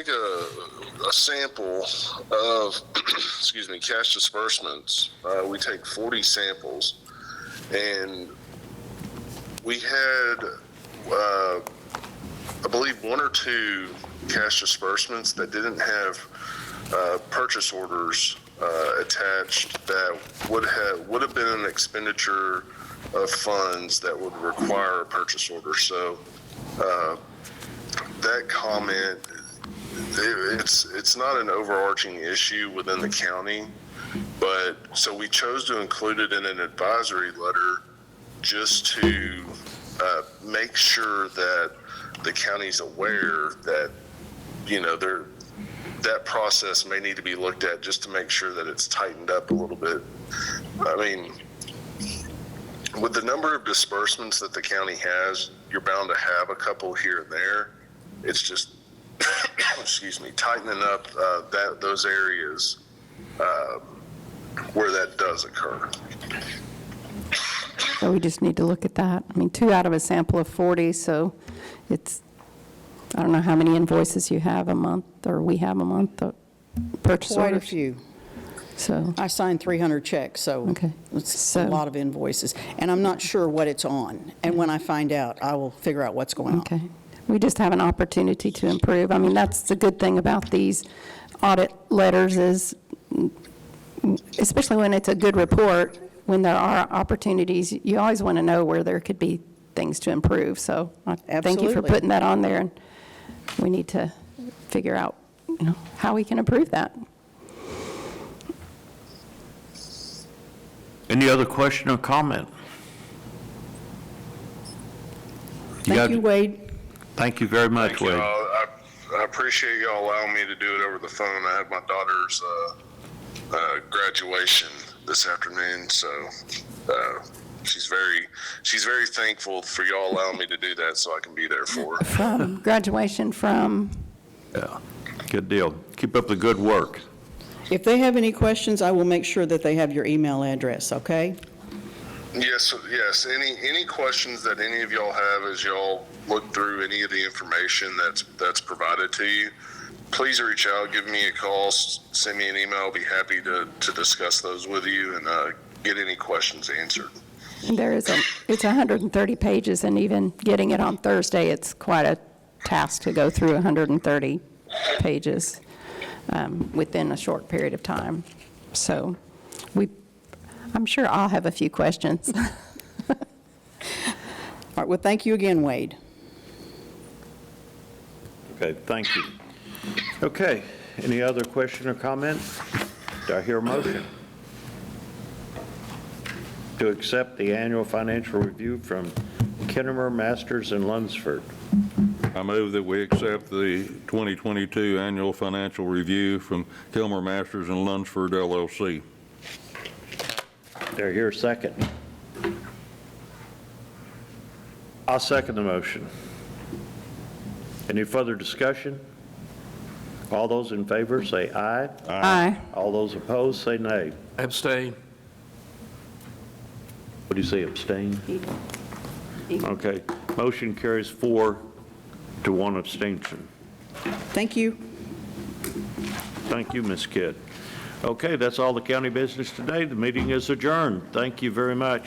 S17: a sample of excuse me, cash disbursements. We take 40 samples, and we had I believe 1 or 2 cash disbursements that didn't have purchase orders attached that would have been an expenditure of funds that would require a purchase order. So that comment, it's not an overarching issue within the county, but so we chose to include it in an advisory letter just to make sure that the county's aware that, you know, that process may need to be looked at just to make sure that it's tightened up a little bit. I mean, with the number of disbursements that the county has, you're bound to have a couple here and there. It's just, excuse me, tightening up those areas where that does occur.
S3: So we just need to look at that. I mean, 2 out of a sample of 40, so it's, I don't know how many invoices you have a month, or we have a month, of purchase orders.
S2: Quite a few.
S3: So
S2: I signed 300 checks, so it's a lot of invoices. And I'm not sure what it's on. And when I find out, I will figure out what's going on.
S3: Okay. We just have an opportunity to improve. I mean, that's the good thing about these audit letters is, especially when it's a good report, when there are opportunities, you always want to know where there could be things to improve. So I thank you for
S2: Absolutely.
S3: putting that on there, and we need to figure out, you know, how we can improve that.
S1: Any other question or comment?
S2: Thank you, Wade.
S1: Thank you very much, Wade.
S17: I appreciate y'all allowing me to do it over the phone. I have my daughter's graduation this afternoon, so she's very thankful for y'all allowing me to do that, so I can be there for her.
S3: From graduation from,
S1: Yeah, good deal. Keep up the good work.
S2: If they have any questions, I will make sure that they have your email address, okay?
S17: Yes. Any questions that any of y'all have as y'all look through any of the information that's provided to you, please reach out, give me a call, send me an email. I'll be happy to discuss those with you and get any questions answered.
S3: it's 130 pages, and even getting it on Thursday, it's quite a task to go through 130 pages within a short period of time. So I'm sure I'll have a few questions.
S2: All right, well, thank you again, Wade.
S1: Okay, thank you. Okay, Any other question or comment? Do I hear a motion? To accept the annual financial review from Kennemer, Masters, and Lunsford.
S7: I move that we accept the 2022 annual financial review from Kilmer Masters and Lunsford LLC.
S1: Do I hear a second? I'll second the motion. Any further discussion? All those in favor say aye.
S3: Aye.
S1: All those opposed say nay.
S5: Abstain.
S1: What do you say, abstain? Okay, motion carries 4 to 1 abstention.
S2: Thank you.
S1: Thank you, Ms. Kidd. Okay, that's all the county business today. The meeting is adjourned. Thank you very much.